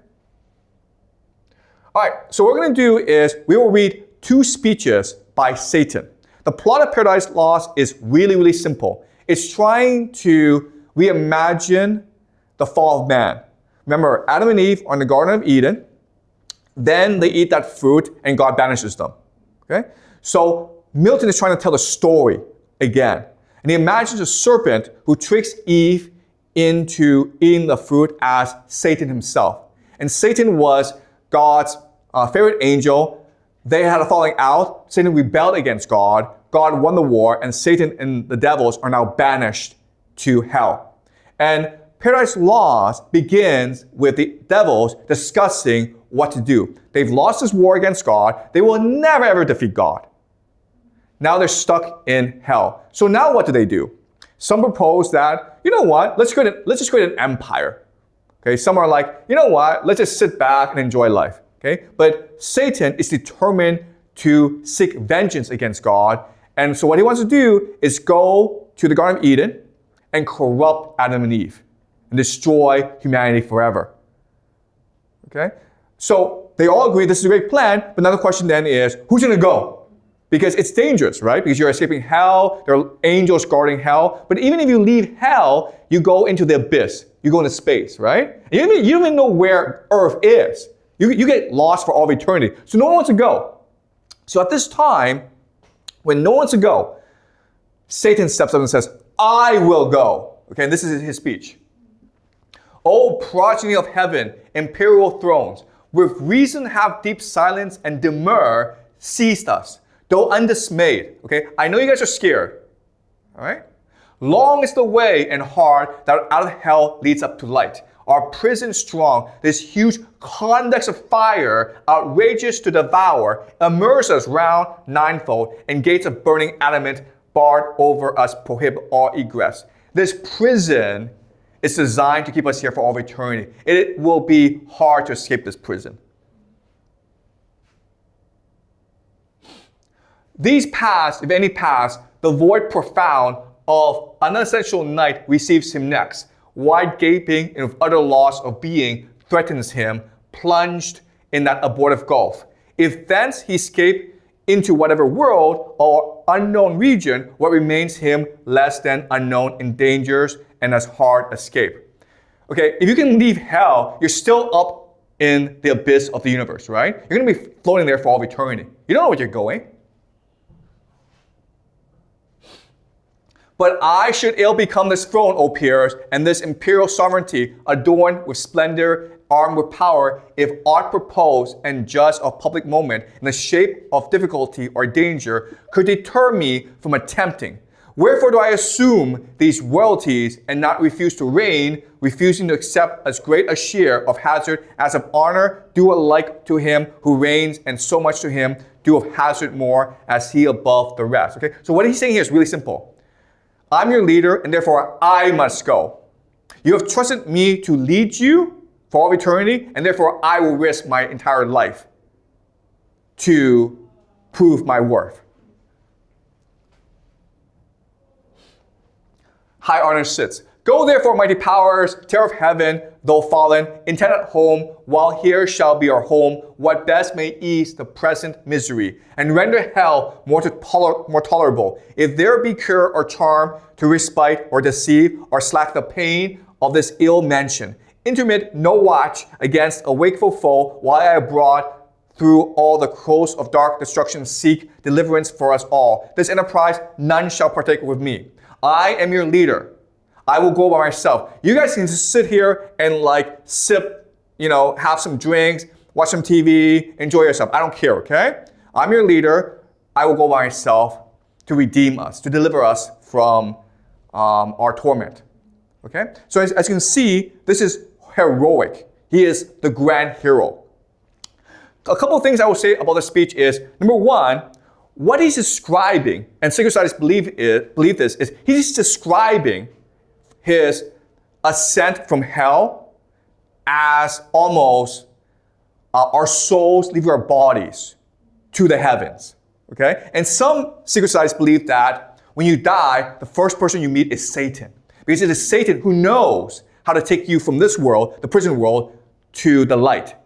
All right, so what we're going to do is we will read 2 speeches by Satan. The plot of Paradise Lost is really, really simple. It's trying to reimagine the fall of man. Remember, Adam and Eve are in the Garden of Eden. Then they eat that fruit and God banishes them. Okay? So Milton is trying to tell the story again. And he imagines a serpent who tricks Eve into eating the fruit as Satan himself. And Satan was God's favorite angel. They had a falling out. Satan rebelled against God. God won the war, and Satan and the devils are now banished to hell. And Paradise Lost begins with the devils discussing what to do. They've lost this war against God. They will never ever defeat God. Now they're stuck in hell. So now what do? Some propose that, you know what, let's just create an empire. Okay, some are like, you know what, let's just sit back and enjoy life. Okay, but Satan is determined to seek vengeance against God. And so what he wants to do is go to the Garden of Eden and corrupt Adam and Eve and destroy humanity forever. Okay? So they all agree this is a great plan, but another question then is, who's going to go? Because it's dangerous, right? Because you're escaping hell, there are angels guarding hell. But even if you leave hell, you go into the abyss. You go into space, right? And you don't even know where Earth is. You get lost for all of eternity. So no one wants to go. So at this time, when no one wants to go, Satan steps up and says, I will go. Okay, and this is his speech. O progeny of heaven, imperial thrones, with reason have deep silence and demur seized us, though undismayed. Okay, I know you guys are scared. All right? Long is the way and hard that out of hell leads up to light. Our prison strong, this huge convex of fire, outrageous to devour, immerse us round ninefold, and gates of burning adamant barred over us prohibit all egress. This prison is designed to keep us here for all of eternity. It will be hard to escape this prison. These pass, if any pass, the void profound of unessential night receives him next. Wide gaping and with utter loss of being threatens him, plunged in that abortive gulf. If thence he escape into whatever world or unknown region, what remains him less than unknown endangers and as hard escape. Okay, if you can leave hell, you're still up in the abyss of the universe, right? You're going to be floating there for all of eternity. You don't know where you're going. But I should ill become this throne, O peers, and this imperial sovereignty, adorned with splendor, armed with power, if aught proposed and just of public moment, in the shape of difficulty or danger, could deter me from attempting. Wherefore do I assume these royalties and not refuse to reign, refusing to accept as great a share of hazard as of honor, do alike to him who reigns, and so much to him do of hazard more as he above the rest. Okay, so what he's saying here is really simple. I'm your leader, and therefore I must go. You have trusted me to lead you for all eternity, and therefore I will risk my entire life to prove my worth. High honor sits. Go therefore, mighty powers, terror of heaven, though fallen, intend at home, while here shall be our home, what best may ease the present misery, and render hell more tolerable. If there be cure or charm to respite or deceive or slack the pain of this ill mansion, intermit no watch against a wakeful foe, while I abroad through all the coasts of dark destruction seek deliverance for us all. This enterprise none shall partake with me. I am your leader. I will go by myself. You guys can just sit here and like sip, have some drinks, watch some TV, enjoy yourself. I don't care, okay? I'm your leader. I will go by myself to redeem us, to deliver us from our torment, okay? So as you can see, this is heroic. He is the grand hero. A couple of things I will say about this speech is, number one, what he's describing, and Sacred Societies believe this, is he's describing his ascent from hell as almost our souls leaving our bodies to the heavens. Okay? And some secret societies believe that when you die, the first person you meet is Satan. Because it is Satan who knows how to take you from this world, the prison world, to the light.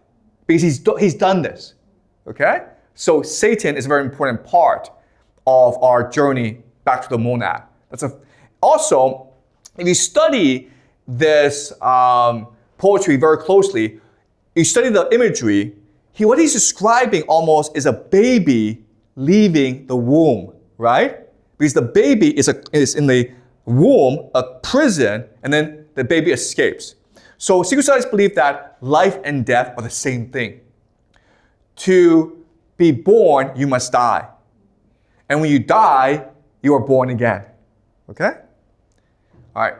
Because he's done this. Okay? So Satan is a very important part of our journey back to the monad. Also, if you study this poetry very closely, you study the imagery, what he's describing almost is a baby leaving the womb, right? Because the baby is in the womb, a prison, and then the baby escapes. So secret societies believe that life and death are the same thing. To be born, you must die. And when you die, you are born again. Okay? All right.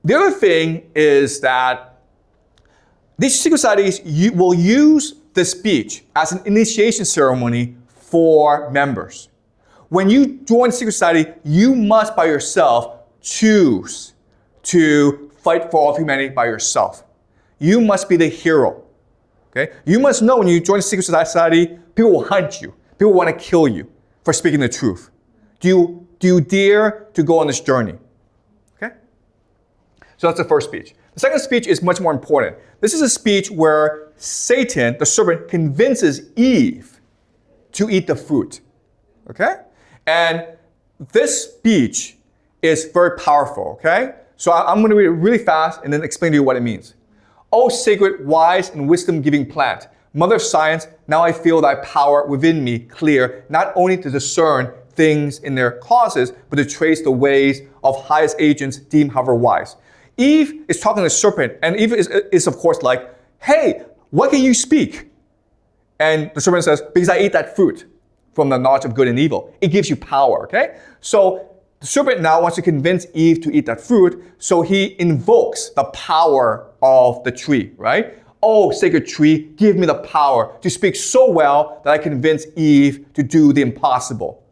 The other thing is that these secret societies will use the speech as an initiation ceremony for members. When you join a secret society, you must by yourself choose to fight for all of humanity by yourself. You must be the hero. Okay? You must know when you join a secret society, people will hunt you. People want to kill you for speaking the truth. Do you dare to go on this journey? Okay? So that's the first speech. The second speech is much more important. This is a speech where Satan, the serpent, convinces Eve to eat the fruit. Okay? And this speech is very powerful. Okay? So I'm going to read it really fast and then explain to you what it means. O sacred, wise, and wisdom-giving plant, mother of science, now I feel thy power within me clear, not only to discern things in their causes, but to trace the ways of highest agents deemed however wise. Eve is talking to the serpent, and Eve is of course like, hey, what can you speak? And the serpent says, because I ate that fruit from the knowledge of good and evil. It gives you power, okay? So the serpent now wants to convince Eve to eat that fruit, so he invokes the power of the tree, right? Oh, sacred tree, give me the power to speak so well that I convince Eve to do the impossible.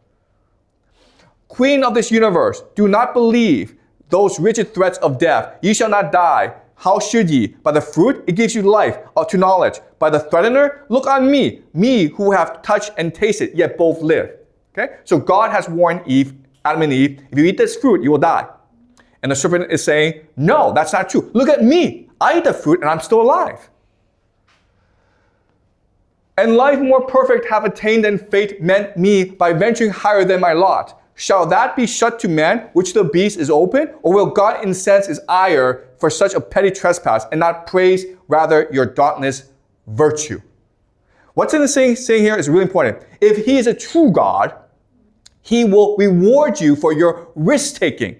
Queen of this universe, do not believe those rigid threats of death. Ye shall not die. How should ye? By the fruit, it gives you life to knowledge. By the threatener, look on me who have touched and tasted, yet both live. Okay? So God has warned Eve, Adam and Eve, if you eat this fruit, you will die. And the serpent is saying, no, that's not true. Look at me. I eat the fruit and I'm still alive. And life more perfect have attained than fate meant me by venturing higher than my lot. Shall that be shut to man, which the beast is open? Or will God incense his ire for such a petty trespass and not praise rather your dauntless virtue? What's in the saying here is really important. If he is a true God, he will reward you for your risk-taking,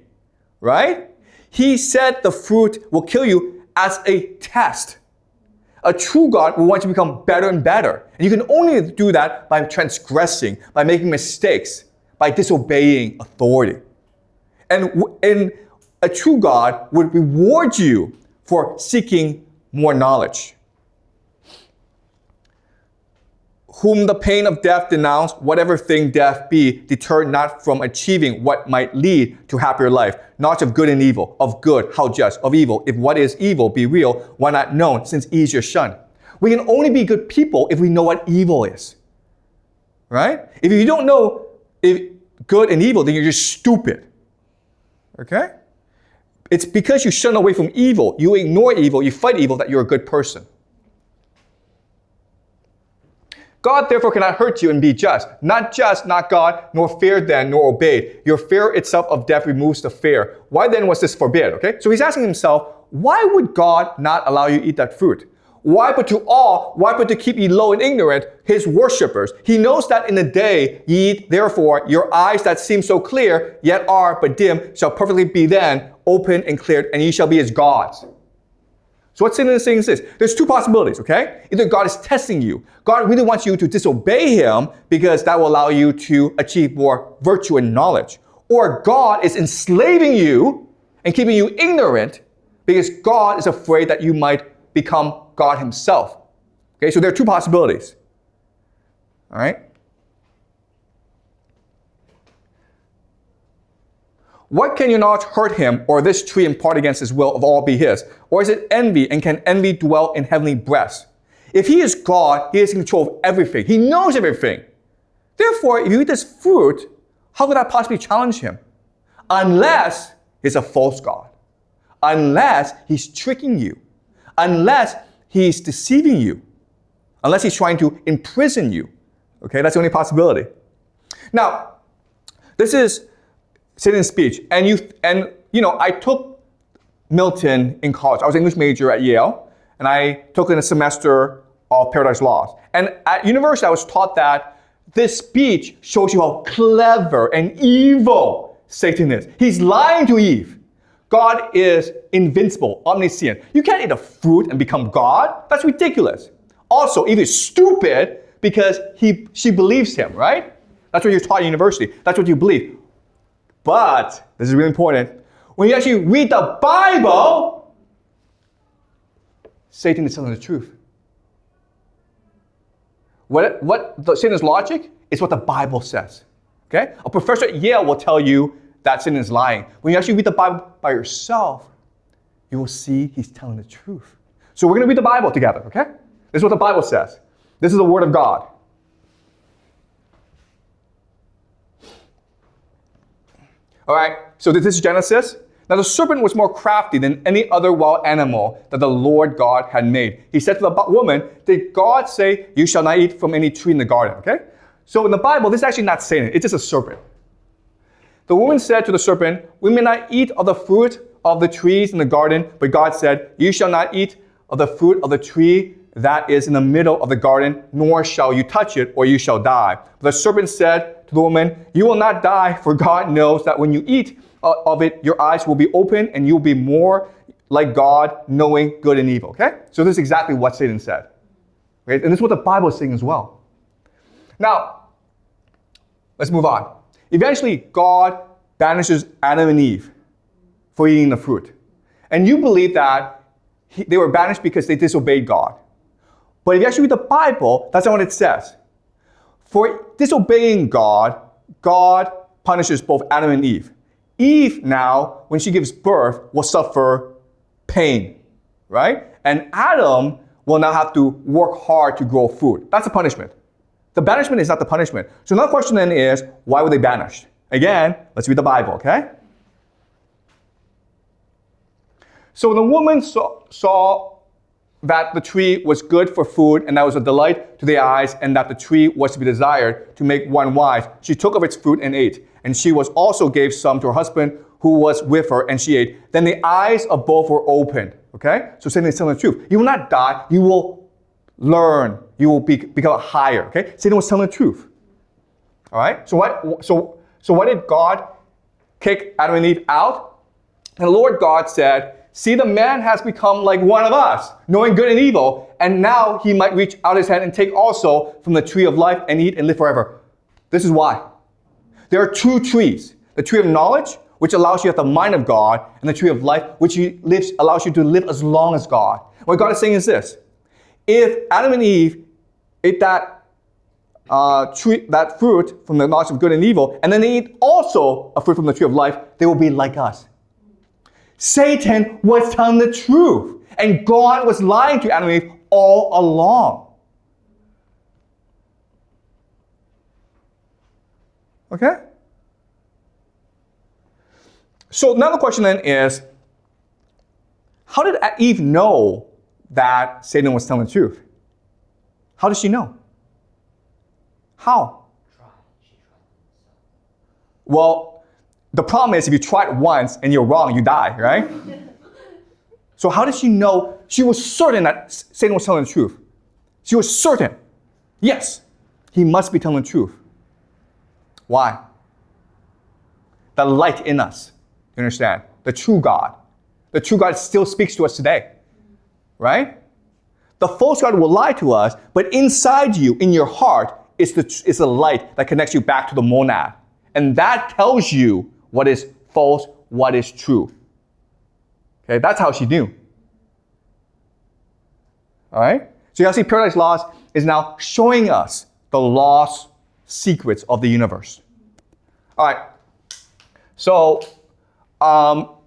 right? He said the fruit will kill you as a test. A true God will want you to become better and better. And you can only do that by transgressing, by making mistakes, by disobeying authority. And a true God would reward you for seeking more knowledge. Whom the pain of death denounce, whatever thing death be, deter not from achieving what might lead to happier life. Knowledge of good and evil, of good, how just, of evil. If what is evil be real, why not known, since easier shunned? We can only be good people if we know what evil is. Right? If you don't know if good and evil, then you're just stupid. Okay? It's because you shun away from evil, you ignore evil, you fight evil, that you're a good person. God therefore cannot hurt you and be just. Not just, not God, nor feared then, nor obeyed. Your fear itself of death removes the fear. Why then was this forbid? Okay? So he's asking himself, why would God not allow you to eat that fruit? Why but to awe, why but to keep ye low and ignorant, his worshippers? He knows that in the day ye eat, therefore, your eyes that seem so clear, yet are but dim, shall perfectly be then opened and cleared, and ye shall be his gods. So what's in this thing is this? There's two possibilities, okay? Either God is testing you. God really wants you to disobey him because that will allow you to achieve more virtue and knowledge. Or God is enslaving you and keeping you ignorant because God is afraid that you might become God himself. Okay, so there are two possibilities. All right? What can your knowledge hurt him, or this tree impart against his will of all be his? Or is it envy, and can envy dwell in heavenly breasts? If he is God, he is in control of everything. He knows everything. Therefore, if you eat this fruit, how could that possibly challenge him? Unless he's a false God. Unless he's tricking you. Unless he's deceiving you. Unless he's trying to imprison you. Okay, that's the only possibility. Now, this is Satan's speech. And I took Milton in college. I was an English major at Yale, and I took in a semester of Paradise Lost. And at university, I was taught that this speech shows you how clever and evil Satan is. He's lying to Eve. God is invincible, omniscient. You can't eat a fruit and become God. That's ridiculous. Also, Eve is stupid because she believes him, right? That's what you're taught in university. That's what you believe. But, this is really important, when you actually read the Bible, Satan is telling the truth. Satan's logic is what the Bible says. Okay? A professor at Yale will tell you that Satan is lying. When you actually read the Bible by yourself, you will see he's telling the truth. So we're going to read the Bible together, okay? This is what the Bible says. This is the Word of God. All right, so this is Genesis. Now the serpent was more crafty than any other wild animal that the Lord God had made. He said to the woman, did God say, you shall not eat from any tree in the garden, okay? So in the Bible, this is actually not Satan, it's just a serpent. The woman said to the serpent, we may not eat of the fruit of the trees in the garden, but God said, you shall not eat of the fruit of the tree that is in the middle of the garden, nor shall you touch it, or you shall die. But the serpent said to the woman, you will not die, for God knows that when you eat of it, your eyes will be open, and you will be more like God, knowing good and evil. Okay? So this is exactly what Satan said. Okay? And this is what the Bible is saying as well. Now, let's move on. Eventually, God banishes Adam and Eve for eating the fruit. And you believe that they were banished because they disobeyed God. But if you actually read the Bible, that's not what it says. For disobeying God, God punishes both Adam and Eve. Eve now, when she gives birth, will suffer pain, right? And Adam will now have to work hard to grow food. That's the punishment. The banishment is not the punishment. So another question then is, why were they banished? Again, let's read the Bible, okay? So when the woman saw that the tree was good for food, and that was a delight to the eyes, and that the tree was to be desired to make one wise, she took of its fruit and ate. And she was also gave some to her husband who was with her, and she ate. Then the eyes of both were opened, okay? So Satan is telling the truth. You will not die, you will learn. You will become higher, okay? Satan was telling the truth. All right? So why did God kick Adam and Eve out? And the Lord God said, see, the man has become like one of us, knowing good and evil, and now he might reach out his hand and take also from the tree of life and eat and live forever. This is why. There are two trees. The tree of knowledge, which allows you to have the mind of God, and the tree of life, which allows you to live as long as God. What God is saying is this. If Adam and Eve ate that fruit from the knowledge of good and evil, and then they eat also a fruit from the tree of life, they will be like us. Satan was telling the truth, and God was lying to Adam and Eve all along. Okay? So now the question then is, how did Eve know that Satan was telling the truth? How did she know? How? Well, the problem is if you try it once and you're wrong, you die, right? So how did she know? She was certain that Satan was telling the truth. She was certain. Yes, he must be telling the truth. Why? The light in us, you understand? The true God. The true God still speaks to us today, right? The false God will lie to us, but inside you, in your heart, is the light that connects you back to the monad. And that tells you what is false, what is true. Okay, that's how she knew. All right? So you see, Paradise Lost is now showing us the lost secrets of the universe. All right. So I'll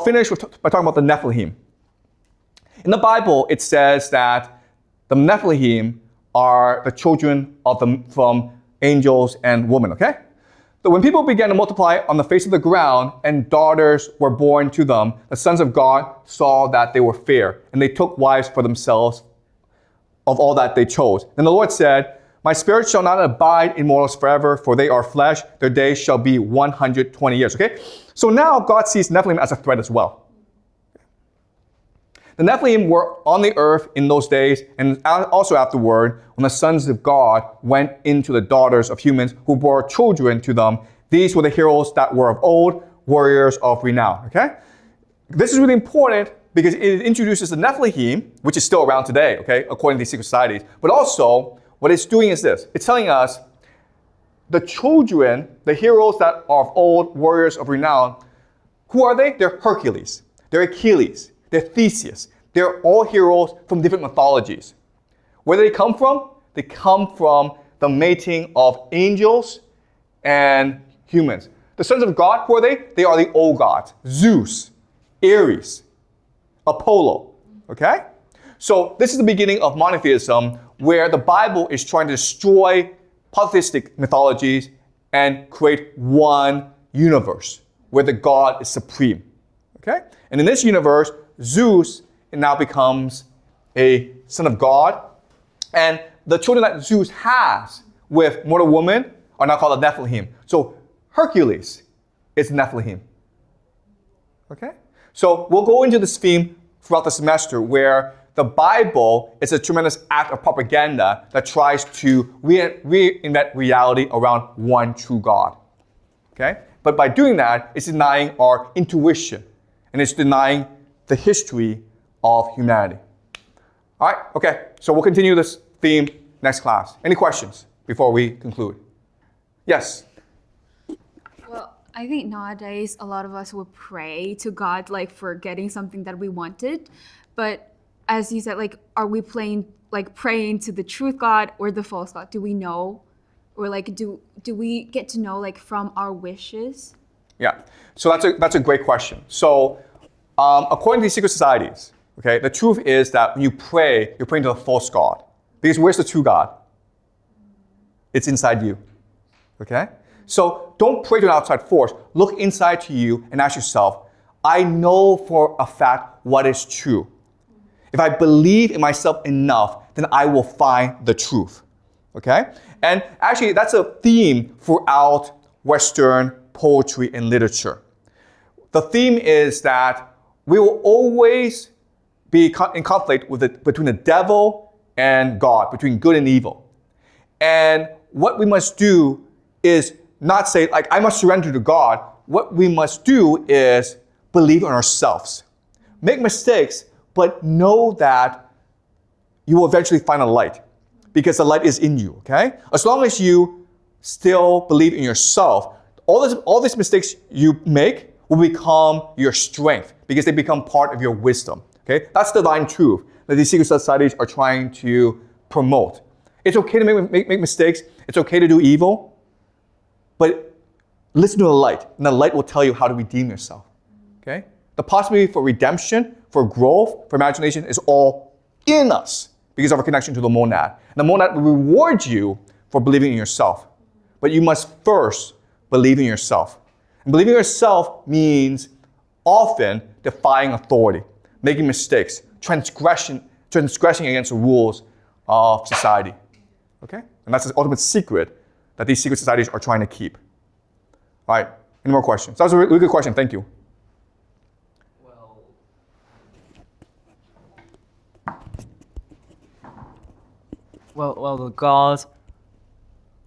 finish by talking about the Nephilim. In the Bible, it says that The Nephilim are the children of from angels and women, okay? So when people began to multiply on the face of the ground and daughters were born to them, the sons of God saw that they were fair, and they took wives for themselves of all that they chose. Then the Lord said, my spirit shall not abide in mortals forever, for they are flesh. Their days shall be 120 years, okay? So now God sees Nephilim as a threat as well. The Nephilim were on the earth in those days, and also afterward, when the sons of God went into the daughters of humans who bore children to them. These were the heroes that were of old, warriors of renown, okay? This is really important because it introduces the Nephilim, which is still around today, okay, according to these secret societies. But also, what it's doing is this. It's telling us the children, the heroes that are of old, warriors of renown, who are they? They're Hercules, they're Achilles, they're Theseus. They're all heroes from different mythologies. Where do they come from? They come from the mating of angels and humans. The sons of God, who are they? They are the old gods. Zeus, Ares, Apollo, okay? So this is the beginning of monotheism, where the Bible is trying to destroy polytheistic mythologies and create one universe where the God is supreme, okay? And in this universe, Zeus now becomes a son of God, and the children that Zeus has with mortal woman are now called the Nephilim. So Hercules is Nephilim, okay? So we'll go into this theme throughout the semester where the Bible is a tremendous act of propaganda that tries to reinvent reality around one true God, okay? But by doing that, it's denying our intuition, and it's denying the history of humanity. All right, okay, so we'll continue this theme next class. Any questions before we conclude? Yes? Well, I think nowadays a lot of us would pray to God like for getting something that we wanted, but as you said, like, are we praying to the truth God or the false God? Do we know, or like do we get to know like from our wishes? Yeah, so that's a great question. So according to these secret societies, okay, the truth is that when you pray, you're praying to the false God. Because where's the true God? It's inside you, okay? So don't pray to an outside force. Look inside to you and ask yourself, I know for a fact what is true. If I believe in myself enough, then I will find the truth, okay? And actually, that's a theme throughout Western poetry and literature. The theme is that we will always be in conflict between the devil and God, between good and evil. And what we must do is not say, like, I must surrender to God. What we must do is believe in ourselves. Make mistakes, but know that you will eventually find a light because the light is in you, okay? As long as you still believe in yourself, all these mistakes you make will become your strength because they become part of your wisdom, okay? That's the divine truth that these secret societies are trying to promote. It's okay to make mistakes. It's okay to do evil, but listen to the light, and the light will tell you how to redeem yourself, okay? The possibility for redemption, for growth, for imagination is all in us because of our connection to the monad. And the monad will reward you for believing in yourself. But you must first believe in yourself. And believing in yourself means often defying authority, making mistakes, transgressing against the rules of society. Okay? And that's the ultimate secret that these secret societies are trying to keep. All right, any more questions? That was a really good question, thank you. Well, the gods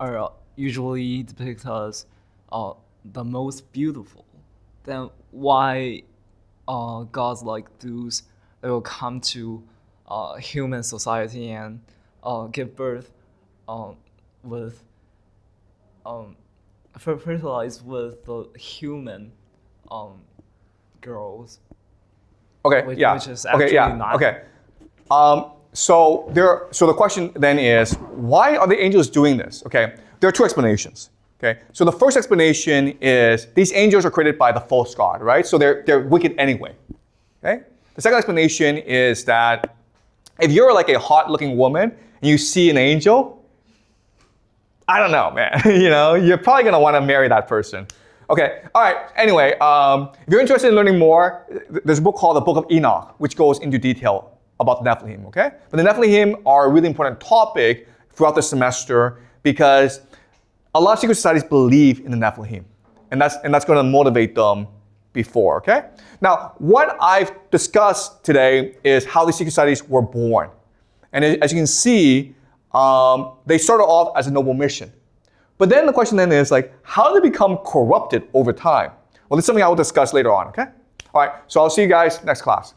are usually depicted as the most beautiful. Then why gods like Zeus will come to human society and give birth with fertilize with the human girls? Okay, Which is okay, actually not. Okay. So the question then is, why are the angels doing this? Okay, there are two explanations. Okay, so the first explanation is these angels are created by the false god, right? So they're wicked anyway. Okay. The second explanation is that if you're like a hot-looking woman and you see an angel, I don't know, man. You're probably gonna want to marry that person. Okay, all right. Anyway, if you're interested in learning more, there's a book called the Book of Enoch, which goes into detail about the Nephilim, okay? But the Nephilim are a really important topic throughout the semester because a lot of secret societies believe in the Nephilim, and that's going to motivate them before, okay? Now, what I've discussed today is how these secret societies were born. And as you can see, they started off as a noble mission. But then the question then is like, how do they become corrupted over time? Well, this is something I will discuss later on, okay? All right, so I'll see you guys next class.